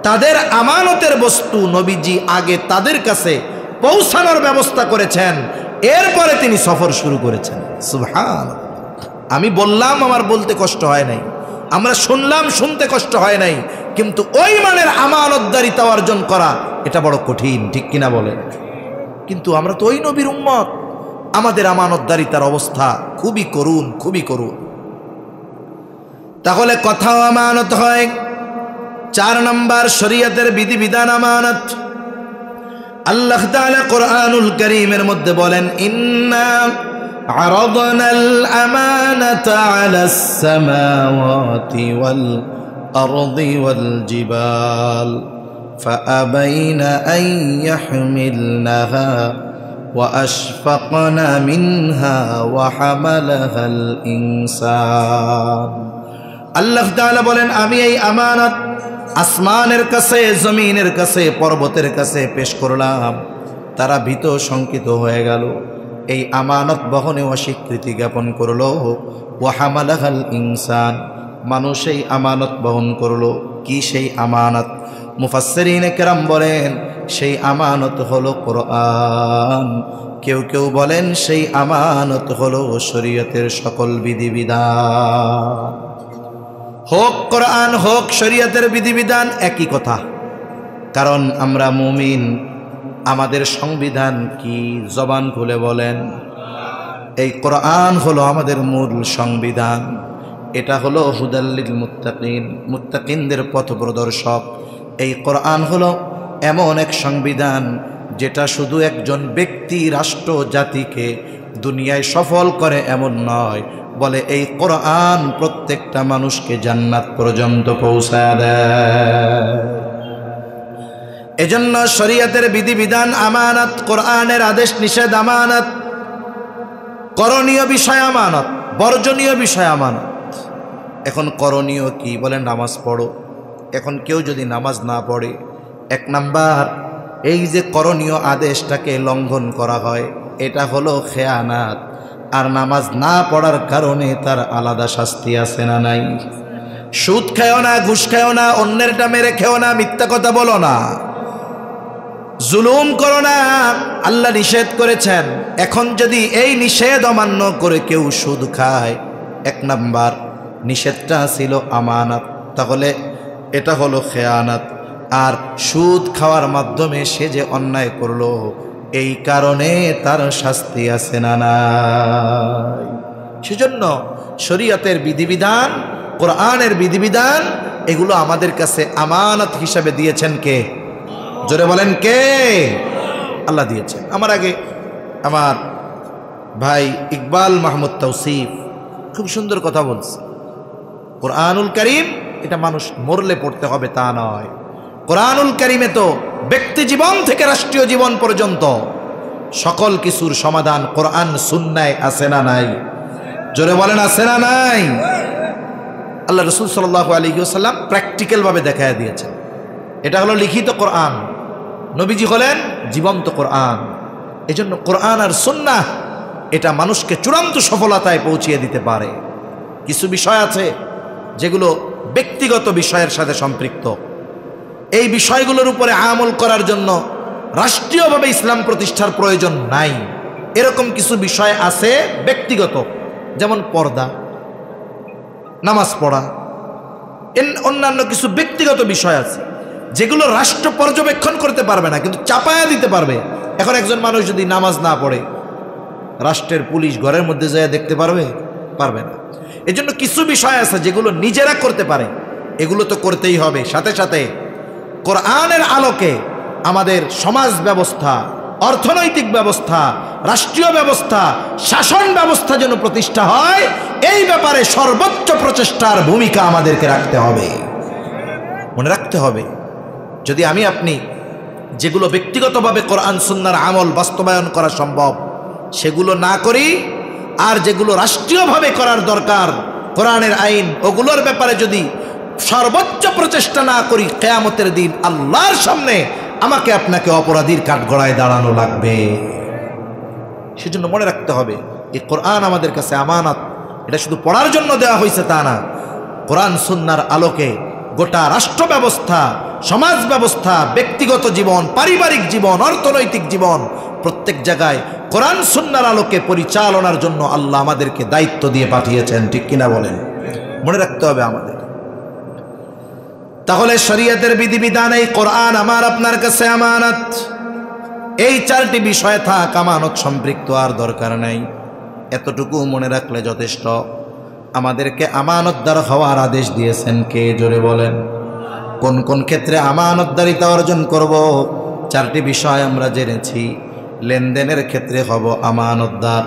তাদের আমানতের বস্তু নবীজি আগে তাদের কাছে পৌঁছানোর ব্যবস্থা করেছেন। এরপরে তিনি সফর শুরু করেছেন। সুবহানাল্লাহ। আমি বললাম, আমার বলতে কষ্ট হয় নাই, আমরা শুনলাম, শুনতে কষ্ট হয় নাই, কিন্তু ওই মানের আমানতদারিতা অর্জন করা এটা বড় কঠিন, ঠিক কিনা বলেন? কিন্তু আমরা তো ওই নবীর উম্মত, আমাদের আমানতদারিতার অবস্থা খুবই করুণ, খুবই করুণ। তাহলে কথাও আমানত হয়। 4 নম্বর শরীয়তের বিধিবিধান আমানত। আল্লাহ তাআলা কোরআনুল কারীমের মধ্যে বলেন, ইন্না আরাদনাল আমানাতা আলাস সামাওয়াতি ওয়াল আরদি ওয়াল জিবাল ফাআবাইনা আন ইয়াহমিলনাহা ওয়া আশফাকনা মিনহা ওয়া হামালাহাল ইনসান। আল্লাহ তাআলা বলেন, আমি এই আমানত আসমানের কাছে, জমিনের কাছে, পর্বতের কাছে পেশ করলাম। তারা ভীত শঙ্কিত হয়ে গেল, এই আমানত বহনে অস্বীকৃতি জ্ঞাপন করল। ওয়া হামালাহাল ইনসান, মানুষ এই আমানত বহন করলো। কি সেই আমানত? মুফাসসিরিনে কেরাম বলেন সেই আমানত হলো কোরআন। কেউ কেউ বলেন সেই আমানত হলো শরীয়তের সকল বিধিবিধান। হোক কোরআন, হোক শরীয়তের বিধিবিধান, একই কথা। কারণ আমরা মুমিন, আমাদের সংবিধান কি? জবান খুলে বলেন। এই কোরআন হলো আমাদের মূল সংবিধান। এটা হলো হুদাল্লিল মুত্তাকিন, মুত্তাকিনদের পথ প্রদর্শক। এই কোরআন হলো এমন এক সংবিধান যেটা শুধু একজন ব্যক্তি, রাষ্ট্র, জাতিকে দুনিয়ায় সফল করে এমন নয়, বলে এই কোরআন প্রত্যেকটা মানুষকে জান্নাত পর্যন্ত পৌঁছায় দেয়। এজন্য শরীয়তের বিধিবিধান আমানত, কোরআনের আদেশ নিষেধ আমানত, করণীয় বিষয় আমানত, বর্জনীয় বিষয় আমানত। এখন করণীয় কি? বলেন নামাজ পড়ো। এখন কেউ যদি নামাজ না পড়ে, 1 নাম্বার এই যে করণীয় আদেশটাকে লঙ্ঘন করা হয়, এটা হলো খেয়ানাত। আর নামাজ না পড়ার কারণে তার আলাদা শাস্তি আছে না নাই? সুদ খেও না, ঘুষ খেও না, অন্যেরটা মেরে খেও না, মিথ্যা কথা বলো না, জুলুম করো না, আল্লাহ নিষেধ করেছেন। এখন যদি এই নিষেধ অমান্য করে কেউ সুদ খায়, 1 নাম্বার নিষেধটা ছিল আমানত, তাহলে এটা হলো খেয়ানাত। আর সুদ খাওয়ার মাধ্যমে সে যে অন্যায় করলো, এই কারণে তার শাস্তি আছে না নাই? সেজন্য শরীয়তের বিধিবিধান, কোরআনের বিধিবিধান, এগুলো আমাদের কাছে আমানত হিসাবে দিয়েছেন কে? জোরে বলেন কে? আল্লাহ দিয়েছেন। আমার আগে আমার ভাই ইকবাল মাহমুদ তৌসিফ খুব সুন্দর কথা বলছে। কোরআনুল কারীম এটা মানুষ মরলে পড়তে হবে তা নয়। কোরআনুল কারীমে তো ব্যক্তি জীবন থেকে রাষ্ট্রীয় জীবন পর্যন্ত সকল কিছুর সমাধান কোরআন সুন্নায় আছে না নাই? জোরে বলেন আছে না নাই? আল্লাহ রাসূল সাল্লাল্লাহু আলাইহি ওয়াসাল্লাম প্র্যাকটিক্যাল ভাবে দেখায় দিয়েছেন। এটা হলো লিখিত কোরআন, নবীজি হলেন জীবন্ত কোরআন। এজন্য কোরআন আর সুন্নাহ এটা মানুষকে চূড়ান্ত সফলতায় পৌঁছিয়ে দিতে পারে। কিছু বিষয় আছে যেগুলো ব্যক্তিগত বিষয়ের সাথে সম্পৃক্ত, এই বিষয়গুলোর উপরে আমল করার জন্য রাষ্ট্রীয়ভাবে ইসলাম প্রতিষ্ঠার প্রয়োজন নাই। এরকম কিছু বিষয় আছে ব্যক্তিগত, যেমন পর্দা। নামাজ পড়া, অন্যান্য কিছু ব্যক্তিগত বিষয় আছে যেগুলো রাষ্ট্র পর্যবেক্ষণ করতে পারবে না, কিন্তু চাপায়া দিতে পারবে। এখন একজন মানুষ যদি নামাজ না পড়ে, রাষ্ট্রের পুলিশ ঘরের মধ্যে যায় দেখতে পারবে? পারবে না। এজন্য কিছু বিষয় আছে যেগুলো নিজেরা করতে পারে, এগুলো তো করতেই হবে। সাথে সাথে কোরআনের আলোকে আমাদের সমাজ ব্যবস্থা, অর্থনৈতিক ব্যবস্থা, রাষ্ট্রীয় ব্যবস্থা, শাসন ব্যবস্থা যেন প্রতিষ্ঠা হয়, এই ব্যাপারে সর্বোচ্চ প্রচেষ্টার ভূমিকা আমাদেরকে রাখতে হবে, মনে রাখতে হবে। যদি আমি আপনি যেগুলো ব্যক্তিগতভাবে কোরআন সুন্নাহর আমল বাস্তবায়ন করা সম্ভব সেগুলো না করি, আর যেগুলো রাষ্ট্রীয়ভাবে করার দরকার কোরআনের আইন, ওগুলোর ব্যাপারে যদি সর্বোচ্চ প্রচেষ্টা না করি, কিয়ামতের দিন আল্লাহর সামনে আমাকে আপনাকে অপরাধীর কাঠগড়ায় দাঁড়ানো লাগবে। সেজন্য মনে রাখতে হবে এই কোরআন আমাদের কাছে আমানত। এটা শুধু পড়ার জন্য দেওয়া হয়েছে তা না, কোরআন সুন্নাহর আলোকে গোটা রাষ্ট্র ব্যবস্থা, সমাজ ব্যবস্থা, ব্যক্তিগত জীবন, পারিবারিক জীবন, অর্থনৈতিক জীবন, প্রত্যেক জায়গায় কোরআন সুন্নাহর আলোকে পরিচালনার জন্য আল্লাহ আমাদেরকে দায়িত্ব দিয়ে পাঠিয়েছেন, ঠিক কিনা বলেন? মনে রাখতে হবে আমাদের। তাহলে শরীয়তের বিধিবিধান, এই কোরআন আমার আপনার কাছে আমানত। এই চারটি বিষয় থাক, আমানত সম্পৃক্ত আর দরকার নাই। এতটুকু মনে রাখলে যথেষ্ট। আমাদেরকে আমানতদার হওয়ার আদেশ দিয়েছেন কে? জোরে বলেন। কোন কোন ক্ষেত্রে আমানতদারিতা অর্জন করব? চারটি বিষয় আমরা জেনেছি। লেনদেনের ক্ষেত্রে হব আমানতদার,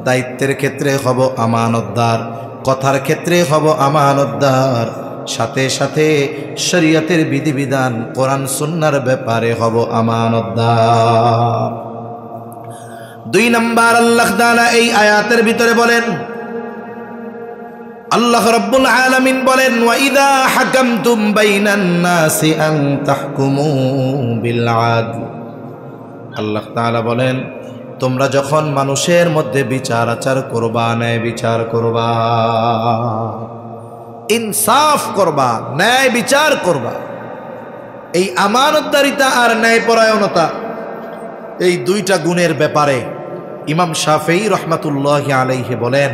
দায়িত্বের ক্ষেত্রে হব আমানতদার, কথার ক্ষেত্রে হব আমানতদার, সাথে সাথে শরীয়তের বিধিবিধান কোরআন সুন্নাহর ব্যাপারে হব আমানতদার। 2 নাম্বার, আল্লাহ তাআলা এই আয়াতের ভিতরে বলেন, আল্লাহ রাব্বুল আলামিন বলেন, ওয়া ইযা হাকামতুম বাইনান নাসি আন তাহকুমু বিল আদল। আল্লাহ তাআলা বলেন, তোমরা যখন মানুষের মধ্যে বিচার আচার করবা, ন্যায় বিচার করবা, ইনসাফ করবা, ন্যায় বিচার করবা। এই আমানতদারিতা আর ন্যায়পরায়ণতা, এই দুইটা গুণের ব্যাপারে ইমাম শাফেঈ রহমাতুল্লাহি আলাইহি বলেন,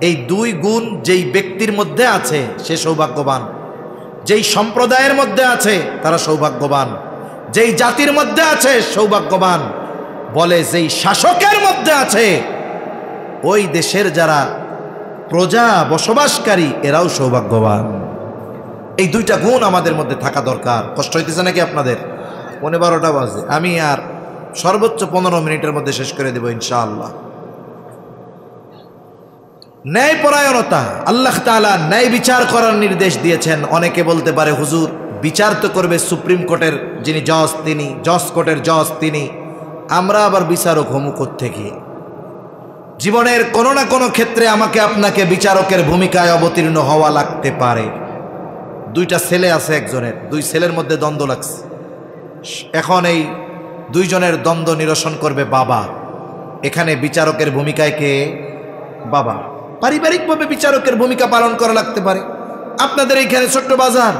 এই দুই গুণ যেই ব্যক্তির মধ্যে আছে সে সৌভাগ্যবান, যেই সম্প্রদায়ের মধ্যে আছে তারা সৌভাগ্যবান, যেই জাতির মধ্যে আছে সৌভাগ্যবান। বলে যেই শাসকের মধ্যে আছে, ওই দেশের যারা প্রজা বসবাসকারী এরাও সৌভাগ্যবান। এই দুইটা গুণ আমাদের মধ্যে থাকা দরকার। কষ্ট হইতেছে নাকি আপনাদের? 12টা বাজে, আমি আর সর্বোচ্চ 15 মিনিটের মধ্যে শেষ করে দেব ইনশাআল্লাহ। ন্যায়পরায়ণতা, আল্লাহ তাআলা ন্যায় বিচার করার নির্দেশ দিয়েছেন। অনেকে বলতে পারে, হুজুর বিচার তো করবে সুপ্রিম কোর্টের যিনি জজ, তিনি জজ কোর্টের জজ, তিনি, আমরা আবার বিচারক হমু কোত্থেকে? জীবনের কোনো না কোনো ক্ষেত্রে আমাকে আপনাকে বিচারকের ভূমিকায় অবতীর্ণ হওয়া লাগতে পারে। 2টা ছেলে আছে একজনের, 2 ছেলের মধ্যে দ্বন্দ্ব লাগছে। এখন এই 2 জনের দ্বন্দ্ব নিরসন করবে বাবা। এখানে বিচারকের ভূমিকায় কে? বাবা। পারিবারিকভাবে বিচারকের ভূমিকা পালন করা লাগতে পারে। আপনাদের এইখানে ছোট্ট বাজার,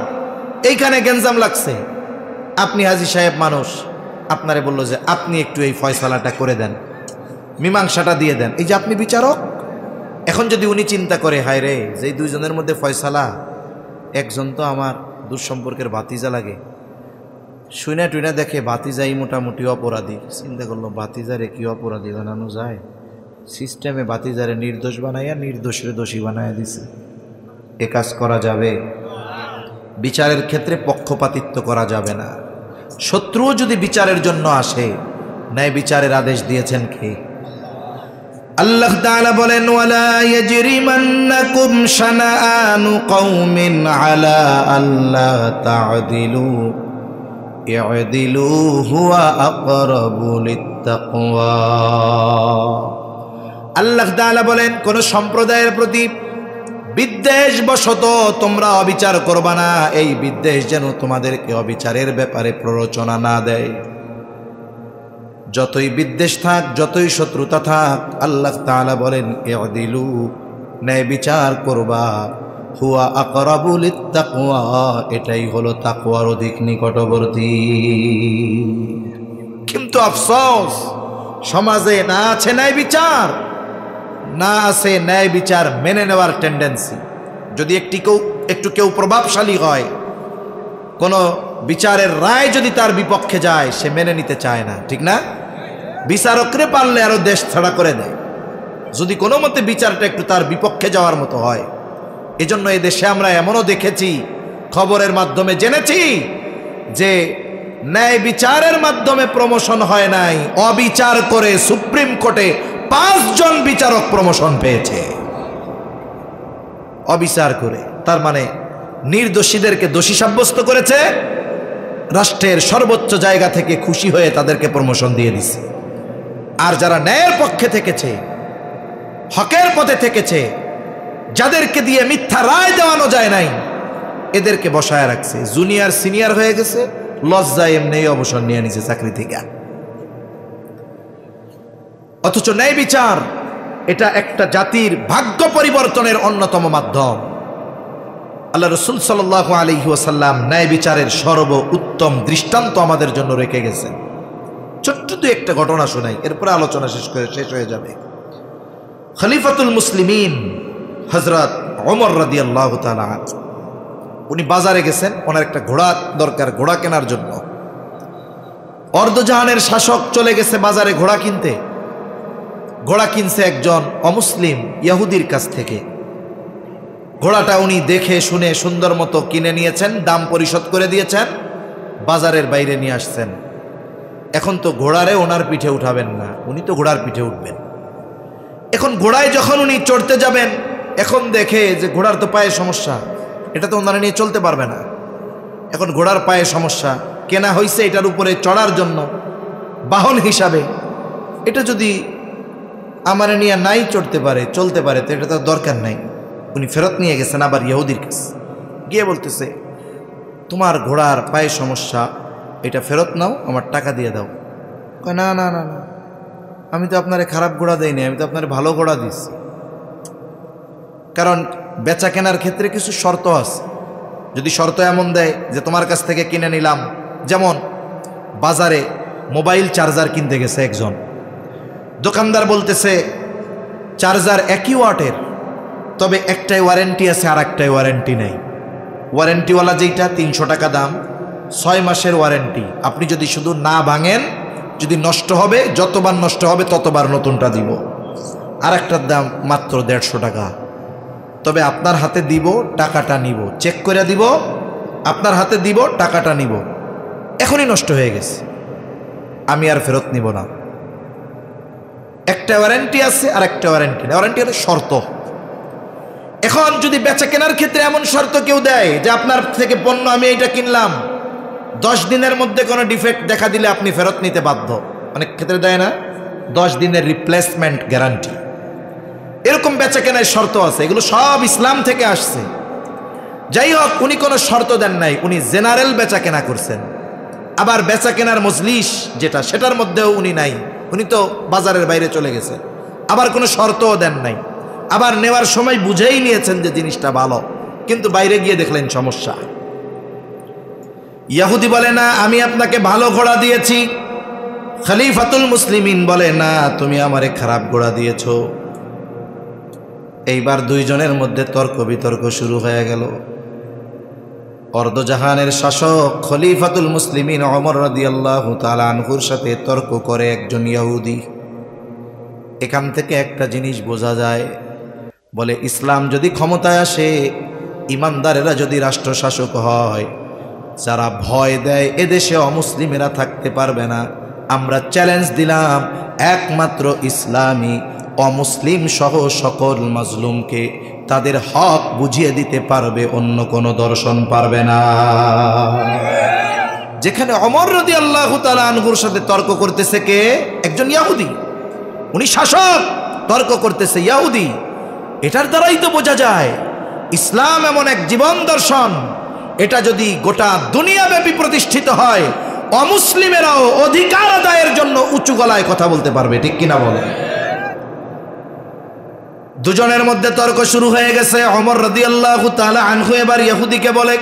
এইখানে গ্যাঞ্জাম লাগছে, আপনি হাজী সাহেব মানুষ, আপনারে বললো যে আপনি একটু এই ফয়সালাটা করে দেন, মীমাংসাটা দিয়ে দেন। এই যে আপনি বিচারক। এখন যদি উনি চিন্তা করে, হায় রে, যেই 2 জনের মধ্যে ফয়সালা, একজন তো আমার দুঃসম্পর্কের ভাতিজা লাগে, শুনে টুইনা দেখে ভাতিজাই মোটামুটি অপরাধী, চিন্তা করলো ভাতিজারে কি অপরাধী বানানো যায়? সিস্টেমে ভাতিজারে নির্দোষ বানাইয়া নির্দোষের দোষী বানাইয়া দিছে। এ কাজ করা যাবে? বিচারের ক্ষেত্রে পক্ষপাতিত্ব করা যাবে না। শত্রুও যদি বিচারের জন্য আসে, ন্যায় বিচারের আদেশ দিয়েছেন কে? আল্লাহ তাআলা বলেন, ওয়ালা ইয়াজরিমান্নাকুম শানাআনু কওমিন আলা আল্লা তা'দিলু ই'দিলু হুয়া আকরাবু লিত্তাকওয়া। আল্লাহ তাআলা বলেন, কোন সম্প্রদায়ের প্রতি বিদ্বেষবশত তোমরা অবিচার করবা না। এই বিদ্বেষ যেন তোমাদেরকে অবিচারের ব্যাপারে প্ররোচনা না দেয়। যতই বিদ্বেষ থাক, যতই শত্রুতা থাক, আল্লাহ তাআলা বলেন, ই'দিলু, ন্যায় বিচার করবা, হুয়া আকরাবু লিত্তাকওয়া, এটাই হলো তাকওয়ার অধিক নিকটবর্তী। কিন্তু আফসোস, সমাজে না আছে ন্যায় বিচার, না আছে ন্যায় বিচার মেনে নেওয়ার টেন্ডেন্সি। যদি একটু কেউ প্রভাবশালী হয়, কোনো বিচারের রায় যদি তার বিপক্ষে যায়, সে মেনে নিতে চায় না, ঠিক না? বিচারকরে পারলে আরো দেশ ছাড়া করে দেয় যদি কোনো মতে বিচারটা একটু তার বিপক্ষে যাওয়ার মতো হয়। এজন্য এই দেশে আমরা এমনও দেখেছি, খবরের মাধ্যমে জেনেছি যে ন্যায় বিচারের মাধ্যমে প্রমোশন হয় নাই, অবিচার করে সুপ্রিম কোর্টে 5 জন বিচারক প্রমোশন পেয়েছে, অবিচার করে। তার মানে নির্দোষীদেরকে দোষী সাব্যস্ত করেছে, রাষ্ট্রের সর্বোচ্চ জায়গা থেকে খুশি হয়ে তাদেরকে প্রমোশন দিয়ে দিছে। আর যারা ন্যায়ের পক্ষে থেকেছে, হকের পথে থেকেছে, যাদেরকে দিয়ে মিথ্যা রায় দেওয়ানো যায় নাই, এদেরকে বসায় রাখছে। জুনিয়র সিনিয়র হয়ে গেছে, লজ্জায় এমনি অবসর নিয়ে নিছে চাকরি থেকে। অথচ ন্যায় বিচার এটা একটা জাতির ভাগ্য পরিবর্তনের অন্যতম মাধ্যম। আল্লাহ রাসূল সাল্লাল্লাহু আলাইহি ওয়াসাল্লাম ন্যায় বিচারের সর্ব উত্তম দৃষ্টান্ত আমাদের জন্য রেখে গেছেন। ছোট্ট দু একটা ঘটনা শোনাই, এরপরে আলোচনা শেষ হয়ে যাবে। খলিফাতুল মুসলিমিন হযরত ওমর রাদিয়াল্লাহু তাআলা আনহু, উনি বাজারে গেছেন, ওনার একটা ঘোড়া দরকার, ঘোড়া কেনার জন্য। অর্ধজাহানের শাসক চলে গেছে বাজারে ঘোড়া কিনতে। ঘোড়া কিনছে একজন অমুসলিম ইহুদির কাছ থেকে। ঘোড়াটা উনি দেখে শুনে সুন্দর মতো কিনে নিয়েছেন, দাম পরিশোধ করে দিয়েছেন, বাজারের বাইরে নিয়ে আসছেন। এখন তো ঘোড়ারে ওনার পিঠে উঠাবেন না, উনি তো ঘোড়ার পিঠে উঠবেন। এখন ঘোড়ায় যখন উনি চড়তে যাবেন, এখন দেখে যে ঘোড়ার তো পায়ে সমস্যা, এটা তো ওনারা নিয়ে চলতে পারবে না। এখন ঘোড়ার পায়ে সমস্যা, কেনা হয়েছে এটার উপরে চড়ার জন্য বাহন হিসাবে, এটা যদি আমার নিয়ে নাই চড়তে পারে, চলতে পারে, তো এটা তো দরকার নাই। উনি ফেরত নিয়ে গেছেন আবার ইহুদির কাছে, গিয়ে বলতেছে তোমার ঘোড়ার পায়ে সমস্যা, এটা ফেরত নাও, আমার টাকা দিয়ে দাও। কয় না না না না, আমি তো আপনারে খারাপ ঘোড়া দেইনি, আমি তো আপনারে ভালো ঘোড়া দিচ্ছি। কারণ বেচা কেনার ক্ষেত্রে কিছু শর্ত আছে। যদি শর্ত এমন দেয় যে তোমার কাছ থেকে কিনে নিলাম, যেমন বাজারে মোবাইল চার্জার কিনতে গেছে একজন, দোকানদার বলতেছে চার্জার একই ওয়াটের, তবে একটাই ওয়ারেন্টি আছে আর একটাই ওয়ারেন্টি নেই। ওয়ারেন্টিওয়ালা যেইটা 300 টাকা দাম, 6 মাসের ওয়ারেন্টি, আপনি যদি শুধু না ভাঙেন, যদি নষ্ট হবে, যতবার নষ্ট হবে ততবার নতুনটা দিব। আর একটার দাম মাত্র 150 টাকা, তবে আপনার হাতে দিব, টাকাটা নিব, চেক করে দিব, আপনার হাতে দিব, টাকাটা নিব। এখনই নষ্ট হয়ে গেছে, আমি আর ফেরত নিব না। একটা ওয়ারেন্টি আছে আর একটা ওয়ারেন্টি নেই, ওয়ারেন্টি হলো শর্ত। এখন যদি বেচা কেনার ক্ষেত্রে এমন শর্ত কেউ দেয় যে আপনার থেকে পণ্য আমি এইটা কিনলাম, 10 দিনের মধ্যে কোনো ডিফেক্ট দেখা দিলে আপনি ফেরত নিতে বাধ্য, অনেক ক্ষেত্রে দেয় না, 10 দিনের রিপ্লেসমেন্ট গ্যারান্টি, এরকম বেচা কেনার শর্ত আছে। এগুলো সব ইসলাম থেকে আসছে। যাই হোক, উনি কোনো শর্ত দেন নাই, উনি জেনারেল বেচা কেনা করছেন। আবার বেচা কেনার মজলিস যেটা, সেটার মধ্যেও উনি নাই, উনি তো বাজারের বাইরে চলে গেছেন। আবার কোনো শর্তও দেন নাই, আবার নেওয়ার সময় বুঝেই নিয়েছেন যে জিনিসটা ভালো, কিন্তু বাইরে গিয়ে দেখলেন সমস্যা। ইহুদি বলে না আমি আপনাকে ভালো ঘোড়া দিয়েছি, খলিফাতুল মুসলিমিন বলে না তুমি আমারে খারাপ ঘোড়া দিয়েছো। এইবার দুইজনের মধ্যে তর্ক বিতর্ক শুরু হয়ে গেল। অর্ধজাহানের শাসক খলিফাতুল মুসলিমিন ওমর রাদিয়াল্লাহু তাআলা আনহুর সাথে তর্ক করে একজন ইহুদি। এখান থেকে একটা জিনিস বোঝা যায়, বলে ইসলাম যদি ক্ষমতায় আসে, ইমানদারেরা যদি রাষ্ট্র শাসক হয়, যারা ভয় দেয় এদেশে অমুসলিমেরা থাকতে পারবে না। আমরা চ্যালেঞ্জ দিলাম, একমাত্র ইসলামী অমুসলিম সহ সকল মাজলুমকে তাদের হক বুঝিয়ে দিতে পারবে, অন্য কোনো দর্শন পারবে না। যেখানে ওমর রাদিয়াল্লাহু তাআলা আনহুর সাথে তর্ক করতেছে কে? একজন ইহুদি, উনি শাসক, তর্ক করতেছে ইহুদি। এটার দ্বারাই তো বোঝা যায় ইসলাম এমন এক জীবন দর্শন, এটা যদি গোটা দুনিয়াব্যাপী প্রতিষ্ঠিত হয়, অমুসলিমেরাও অধিকার আদায়ের জন্য উঁচু গলায় কথা বলতে পারবে, ঠিক কিনা বলে? দুজনের মধ্যে তর্ক শুরু হয়ে গেছে। ওমর রাদিয়াল্লাহু তাআলা আনহু এবার ইহুদিকে বলে,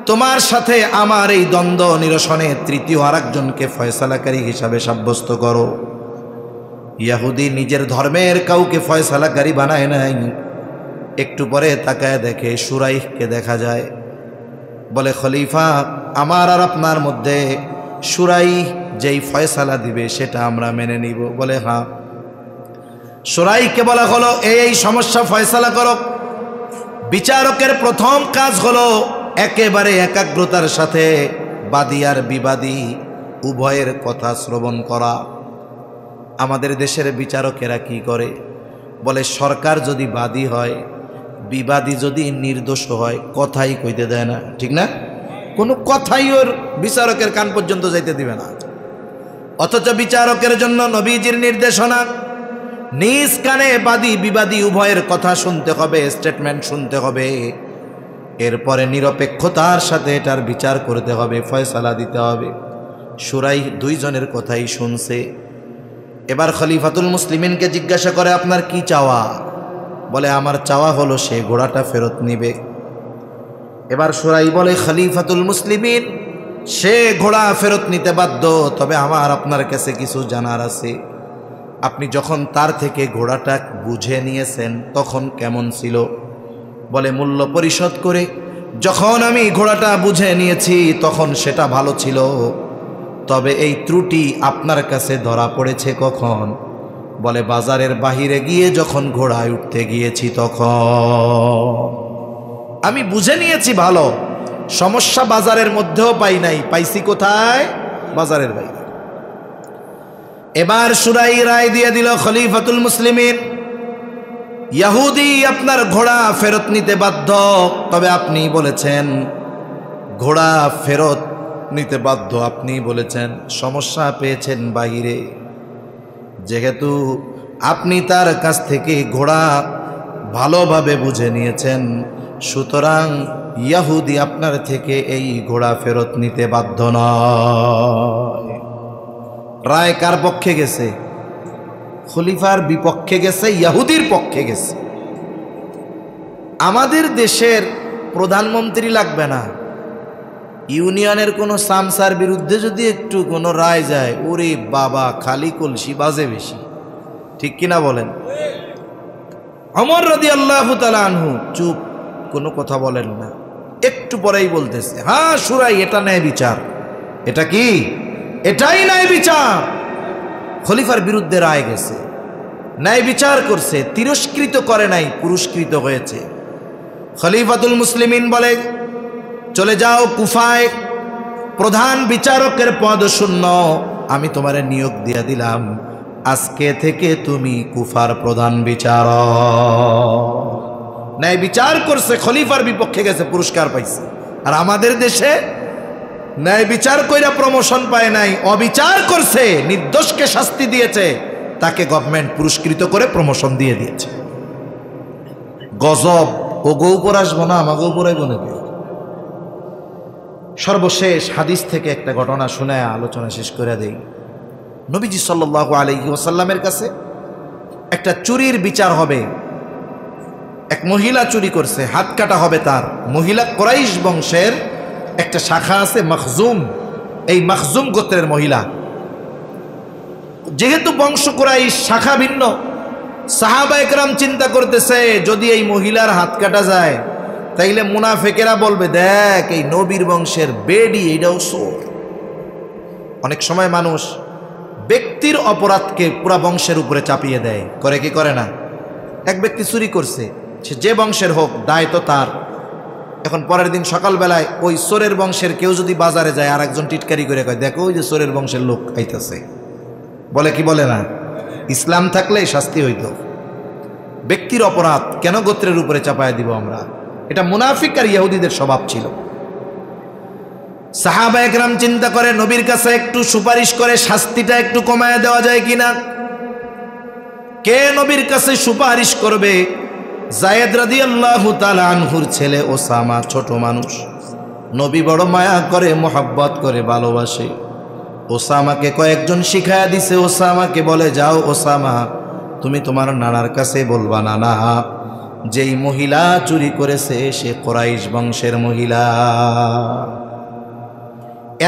তোমার সাথে আমার এই দ্বন্দ্ব নিরসনে তৃতীয় আরেকজনকে ফয়সালাকারী হিসাবে সাব্যস্ত করো। ইহুদি নিজের ধর্মের কাউকে ফয়সালাকারী বানায় নাই, একটু পরে তাকায় দেখে শুরাইহকে দেখা যায়। বলে খলিফা, আমার আর আপনার মধ্যে শুরাইহ যেই ফয়সালা দিবে সেটা আমরা মেনে নিব। বলে হ্যাঁ। শুরাইহকে বলা হলো এই সমস্যা ফয়সালা করো। বিচারকের প্রথম কাজ হলো একেবারে একাগ্রতার সাথে বাদী আর বিবাদী উভয়ের কথা শ্রবণ করা। আমাদের দেশের বিচারকেরা কি করে? বলে সরকার যদি বাদী হয়, বিবাদী যদি নির্দোষ হয়, কথাই কইতে দেয় না, ঠিক না? কোনো কথাই ওর বিচারকের কান পর্যন্ত যাইতে দিবে না। অথচ বিচারকের জন্য নবীজির নির্দেশনা, নিজ কানে বাদী বিবাদী উভয়ের কথা শুনতে হবে, স্টেটমেন্ট শুনতে হবে, এরপরে নিরপেক্ষতার সাথে এটার বিচার করতে হবে, ফয়সালা দিতে হবে। শুরাইহ দুইজনের কথাই শুনছে। এবার খলিফাতুল মুসলিমিনকে জিজ্ঞাসা করে, আপনার কি চাওয়া? বলে আমার চাওয়া হলো সে ঘোড়াটা ফেরত নিবে। এবার শুরাইহ বলে, খলিফাতুল মুসলিমিন, সে ঘোড়া ফেরত নিতে বাধ্য, তবে আমার আপনার কাছে কিছু জানার আছে। আপনি যখন তার থেকে ঘোড়াটা বুঝে নিয়েছেন তখন কেমন ছিল? বলে মূল্য পরিশোধ করে। যখন আমি ঘোড়াটা বুঝে নিয়েছি তখন সেটা ভালো ছিল, তবে এই ত্রুটি আপনার কাছে ধরা পড়েছে কখন? বলে বাজারের বাহিরে গিয়ে যখন ঘোড়ায় উঠতে গিয়েছি তখন। আমি বুঝে নিয়েছি ভালো, সমস্যা বাজারের মধ্যেও পাই নাই, পাইছি কোথায়? বাজারের বাইরে। এবার শুরাইহ রায় দিয়ে দিল, খলিফাতুল মুসলিমিন, ইহুদি আপনার ঘোড়া ফেরত নিতে বাধ্য, তবে আপনি বলেছেন ঘোড়া ফেরত নিতে বাধ্য, আপনি বলেছেন সমস্যা পেয়েছেন বাইরে। যেহেতু আপনি তার কাছ থেকে ঘোড়া ভালোভাবে বুঝে নিয়েছেন, সুতরাং ইহুদি আপনার থেকে এই ঘোড়া ফেরত নিতে বাধ্য নয়। রায় কার পক্ষে গেছে? খলিফার বিপক্ষে গেছে, ইহুদির পক্ষে গেছে। আমাদের দেশের প্রধানমন্ত্রী লাগবে না, ইউনিয়নের কোনো সামসার বিরুদ্ধে যদি একটু কোনো রায় যায়, ওরে বাবা, খালি কলসি বাজে বেশি, ঠিক কিনা বলেন? ওমর রাদিয়াল্লাহু তাআলা আনহু চুপ, কোনো কথা বলেন না। একটু পরেই বলতেছে, হ্যাঁ শুরাইহ, এটা ন্যায় বিচার। এটা কি? এটাই ন্যায় বিচার। খলিফার বিরুদ্ধে রায় গেছে, ন্যায় বিচার করছে, তিরস্কৃত করে নাই, পুরস্কৃত হয়েছে। খলিফাতুল মুসলিমিন বলে, চলে যাও কুফায়, প্রধান বিচারকের পদ শূন্য, আমি তোমারে নিয়োগ দিয়ে দিলাম, আজকে থেকে তুমি কুফার প্রধান বিচারক। ন্যায় বিচার করছে, খলিফার বিপক্ষে গেছে, পুরস্কার পাইছে। আর আমাদের দেশে ন্যায় বিচার কইরা প্রমোশন পায় নাই, অবিচার করছে, নির্দোষকে শাস্তি দিয়েছে, তাকে গভর্নমেন্ট পুরস্কৃত করে প্রমোশন দিয়ে দিয়েছে। গজব। ও গৌ উপর আসবো না, আমাকে উপরে নাকি? সর্বশেষ হাদিস থেকে একটা ঘটনা শুনে আলোচনা শেষ করে দেই। নবীজি সাল্লাল্লাহু আলাইহি ওয়াসাল্লামের কাছে একটা চুরির বিচার হবে। এক মহিলা চুরি করছে, হাত কাটা হবে তার। মহিলা কুরাইশ বংশের একটা শাখা আছে মখজুম, এই মখজুম গোত্রের মহিলা। যেহেতু বংশ কুরাইশ, শাখা ভিন্ন, সাহাবা একরাম চিন্তা করতেছে যদি এই মহিলার হাত কাটা যায় তাইলে মুনাফিকেরা বলবে, দেখ এই নবীর বংশের বেডি, এটাও চোর। অনেক সময় মানুষ ব্যক্তির অপরাধকে পুরা বংশের উপরে চাপিয়ে দেয়, করে কি করে না? এক ব্যক্তি চুরি করছে, সে যে বংশের হোক, দায় তো তার। এখন পরের দিন সকালবেলায় ওই চোরের বংশের কেউ যদি বাজারে যায়, আর একজন টিটকারি করে কয়, দেখো ওই যে চোরের বংশের লোক আইতাছে, বলে কি বলে না? ইসলাম থাকলে শাস্তি হইত। ব্যক্তির অপরাধ কেন গোত্রের উপরে চাপায় দিব আমরা? এটা মুনাফিক আর ইহুদিদের স্বভাব ছিল। সাহাবা একরাম চিন্তা করে নবীর কাছে একটু সুপারিশ করে শাস্তিটা একটু কমায় দেওয়া যায় কিনা। কে নবীর কাছে সুপারিশ করবে? যায়েদ রাদিয়াল্লাহু তাআলা আনহুর ছেলে ওসামা, ছোট মানুষ। নবী বড় মায়া করে, মোহাব্বত করে, ভালোবাসে। ওসামাকে কয়েকজন শিখায়া দিছে। ওসামাকে বলে, যাও ওসামা, তুমি তোমার নানার কাছে বলবা, নানা যেই মহিলা চুরি করেছে সে কুরাইশ বংশের মহিলা।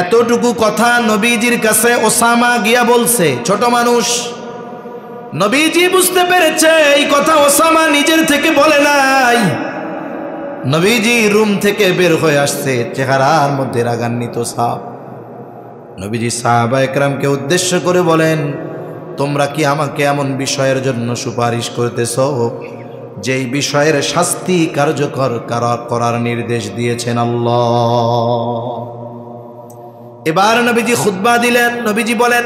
এতটুকু কথা নবীজির কাছে ওসামা গিয়া বলছে। ছোট মানুষ, নবীজি বুঝতে পেরেছে এই কথা ওসামা নিজের থেকে বলে নাই। নবীজি রুম থেকে বের হয়ে আসছে, চেহারার মধ্যে রাগান্বিত ছাপ। নবীজি সাহাবা একরামকে উদ্দেশ্য করে বলেন, তোমরা কি আমাকে এমন বিষয়ের জন্য সুপারিশ করতেছ যেই বিষয়ের শাস্তি কার্যকর করার নির্দেশ দিয়েছেন আল্লাহ? এবার নবীজি খুতবা দিলেন। নবীজি বলেন,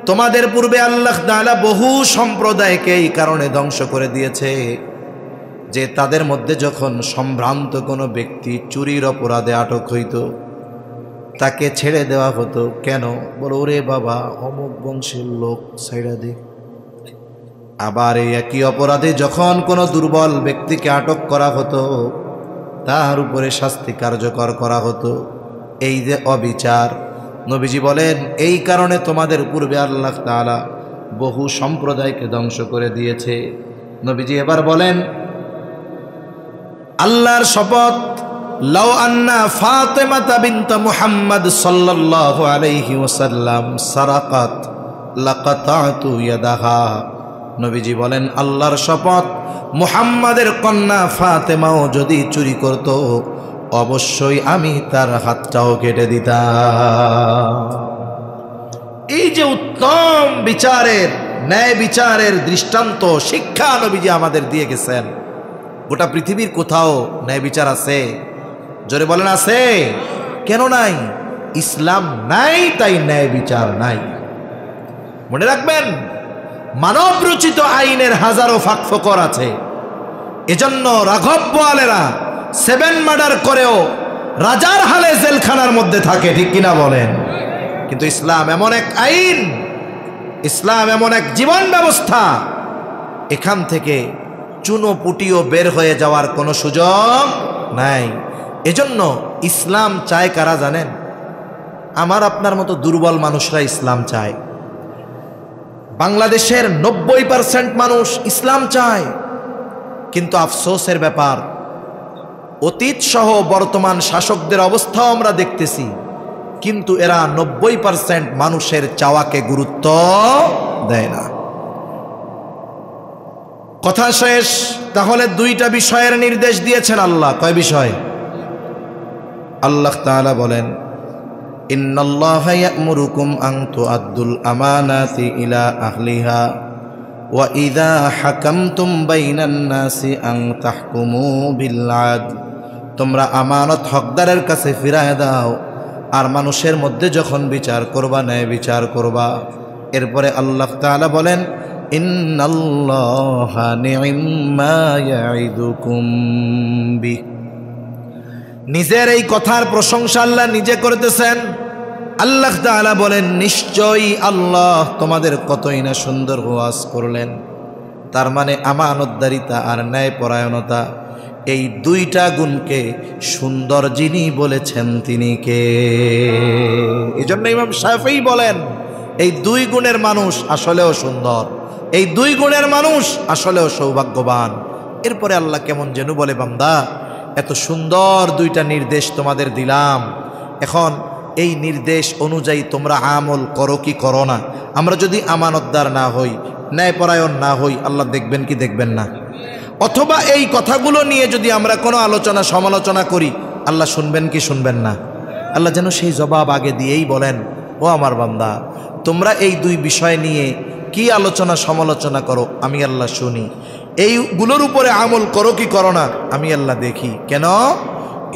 তোমাদের পূর্বে আল্লাহ তাআলা বহু সম্প্রদায়কে এই কারণে ধ্বংস করে দিয়েছে যে তাদের মধ্যে যখন সম্ভ্রান্ত কোনো ব্যক্তি চুরির অপরাধে আটক হইত তাকে ছেড়ে দেওয়া হতো। কেন? বলো, ওরে বাবা, অমুক বংশের লোক, ছাইড়া দে। আবার এই একই অপরাধে যখন কোনো দুর্বল ব্যক্তিকে আটক করা হতো তার উপরে শাস্তি কার্যকর করা হতো। এই যে অবিচার, নবীজি বলেন এই কারণে তোমাদের পূর্বে আল্লাহ তাআলা বহু সম্প্রদায়কে ধ্বংস করে দিয়েছে। নবীজি এবার বলেন, আল্লাহর শপথ, লাউ আন্না ফাতেমাতা বিনত মুহাম্মদ সাল্লাল্লাহু আলাইহি ওয়াসাল্লাম সারাকাত লাকাতাতু ইয়াদাহা। নবীজি বলেন, আল্লাহর শপথ, মুহাম্মাদের কন্যা ফাতেমাও যদি চুরি করত অবশ্যই আমি তার হাতটাও কেটে দিতাম। এই যে উত্তম বিচারের, ন্যায় বিচারের দৃষ্টান্ত, শিক্ষা নবীজি আমাদের দিয়ে গেছেন। গোটা পৃথিবীর কোথাও ন্যায় বিচার আছে? জোরে বলেন, আছে? কেন নাই? ইসলাম নাই, তাই ন্যায় বিচার নাই। মনে রাখবেন, মানব রচিত আইনের হাজারো ফাঁকফোকর আছে। এজন্য রাঘব বোয়ালেরা 7 মার্ডার করেও রাজার হালে জেলখানার মধ্যে থাকে, ঠিক কিনা বলেন? কিন্তু ইসলাম এমন এক আইন, ইসলাম এমন এক জীবন ব্যবস্থা, এখান থেকে চুনো পুটিও বের হয়ে যাওয়ার কোনো সুযোগ নাই। এজন্য ইসলাম চায় কারা জানেন? আমার আপনার মতো দুর্বল মানুষরা ইসলাম চায়। বাংলাদেশের 90% মানুষ ইসলাম চায়, কিন্তু আফসোসের ব্যাপার, অতীত সহ বর্তমান শাসকদের অবস্থাও আমরা দেখতেছি, কিন্তু এরা 90% মানুষের চাওয়াকে গুরুত্ব দেয় না। কথা শেষ। তাহলে 2টা বিষয়ের নির্দেশ দিয়েছেন আল্লাহ। কয় বিষয়? আল্লাহ তাআলা বলেন, ইন্নাল্লাহা ইয়া'মুরুকুম আন তু'আদ্দুল আমানাতি ইলা আহলিহা ওয়া ইযা হাকামতুম বাইনান নাসি আন তাহকুমু বিল আদল। তোমরা আমানত হকদারের কাছে ফিরায় দাও, আর মানুষের মধ্যে যখন বিচার করবা, ন্যায় বিচার করবা। এরপরে আল্লাহ তাআলা বলেন, ইন্নাল্লাহা নি'ম্মা ইয়া'iদুকুম বিহ। নিজের এই কথার প্রশংসা আল্লাহ নিজে করতেছেন। আল্লাহ তাআলা বলেন, নিশ্চয়ই আল্লাহ তোমাদের কতই না সুন্দর ওয়াজ করলেন। তার মানে আমানতদারিতা আর ন্যায়পরায়ণতা, এই 2টা গুণকে সুন্দর যিনি বলেছেন তিনি কে? এজন্য ইমাম শাফিঈ বলেন, এই 2 গুণের মানুষ আসলেও সুন্দর, এই 2 গুণের মানুষ আসলেও সৌভাগ্যবান। এরপরে আল্লাহ কেমন যেন বলে, বান্দা, এত সুন্দর 2টা নির্দেশ তোমাদের দিলাম, এখন এই নির্দেশ অনুযায়ী তোমরা আমল করো কি করো না? আমরা যদি আমানতদার না হই, ন্যায়পরায়ণ না হই, আল্লাহ দেখবেন কি দেখবেন না? অথবা এই কথাগুলো নিয়ে যদি আমরা কোনো আলোচনা সমালোচনা করি, আল্লাহ শুনবেন কি শুনবেন না? আল্লাহ যেন সেই জবাব আগে দিয়েই বলেন, ও আমার বান্দা, তোমরা এই 2 বিষয় নিয়ে কি আলোচনা সমালোচনা করো, আমি আল্লাহ শুনি। এইগুলোর উপরে আমল করো কি করো না, আমি আল্লাহ দেখি। কেন?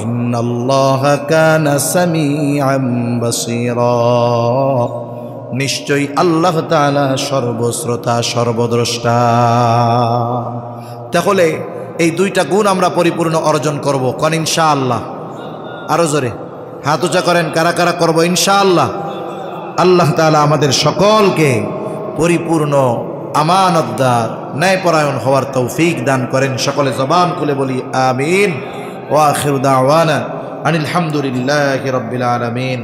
ইন্নাল্লাহা কানা সামিআন বাসীরা। নিশ্চয়ই আল্লাহ তাআলা সর্বশ্রোতা, সর্বদ্রষ্টা। তাহলে এই 2টা গুণ আমরা পরিপূর্ণ অর্জন করব। কোন ইনশাআল্লাহ? আরো জোরে হাত উঁচা করেন, কারা কারা করব ইনশাআল্লাহ? আল্লাহ তাআলা আমাদের সকলকে পরিপূর্ণ আমানতদার, ন্যায়পরায়ণ হওয়ার তৌফিক দান করেন। সকলে জবান খুলে বলি আমিন। ওয়া আখিরু দাওয়ানা আনিল হামদুলিল্লাহি রাব্বিল আলামিন।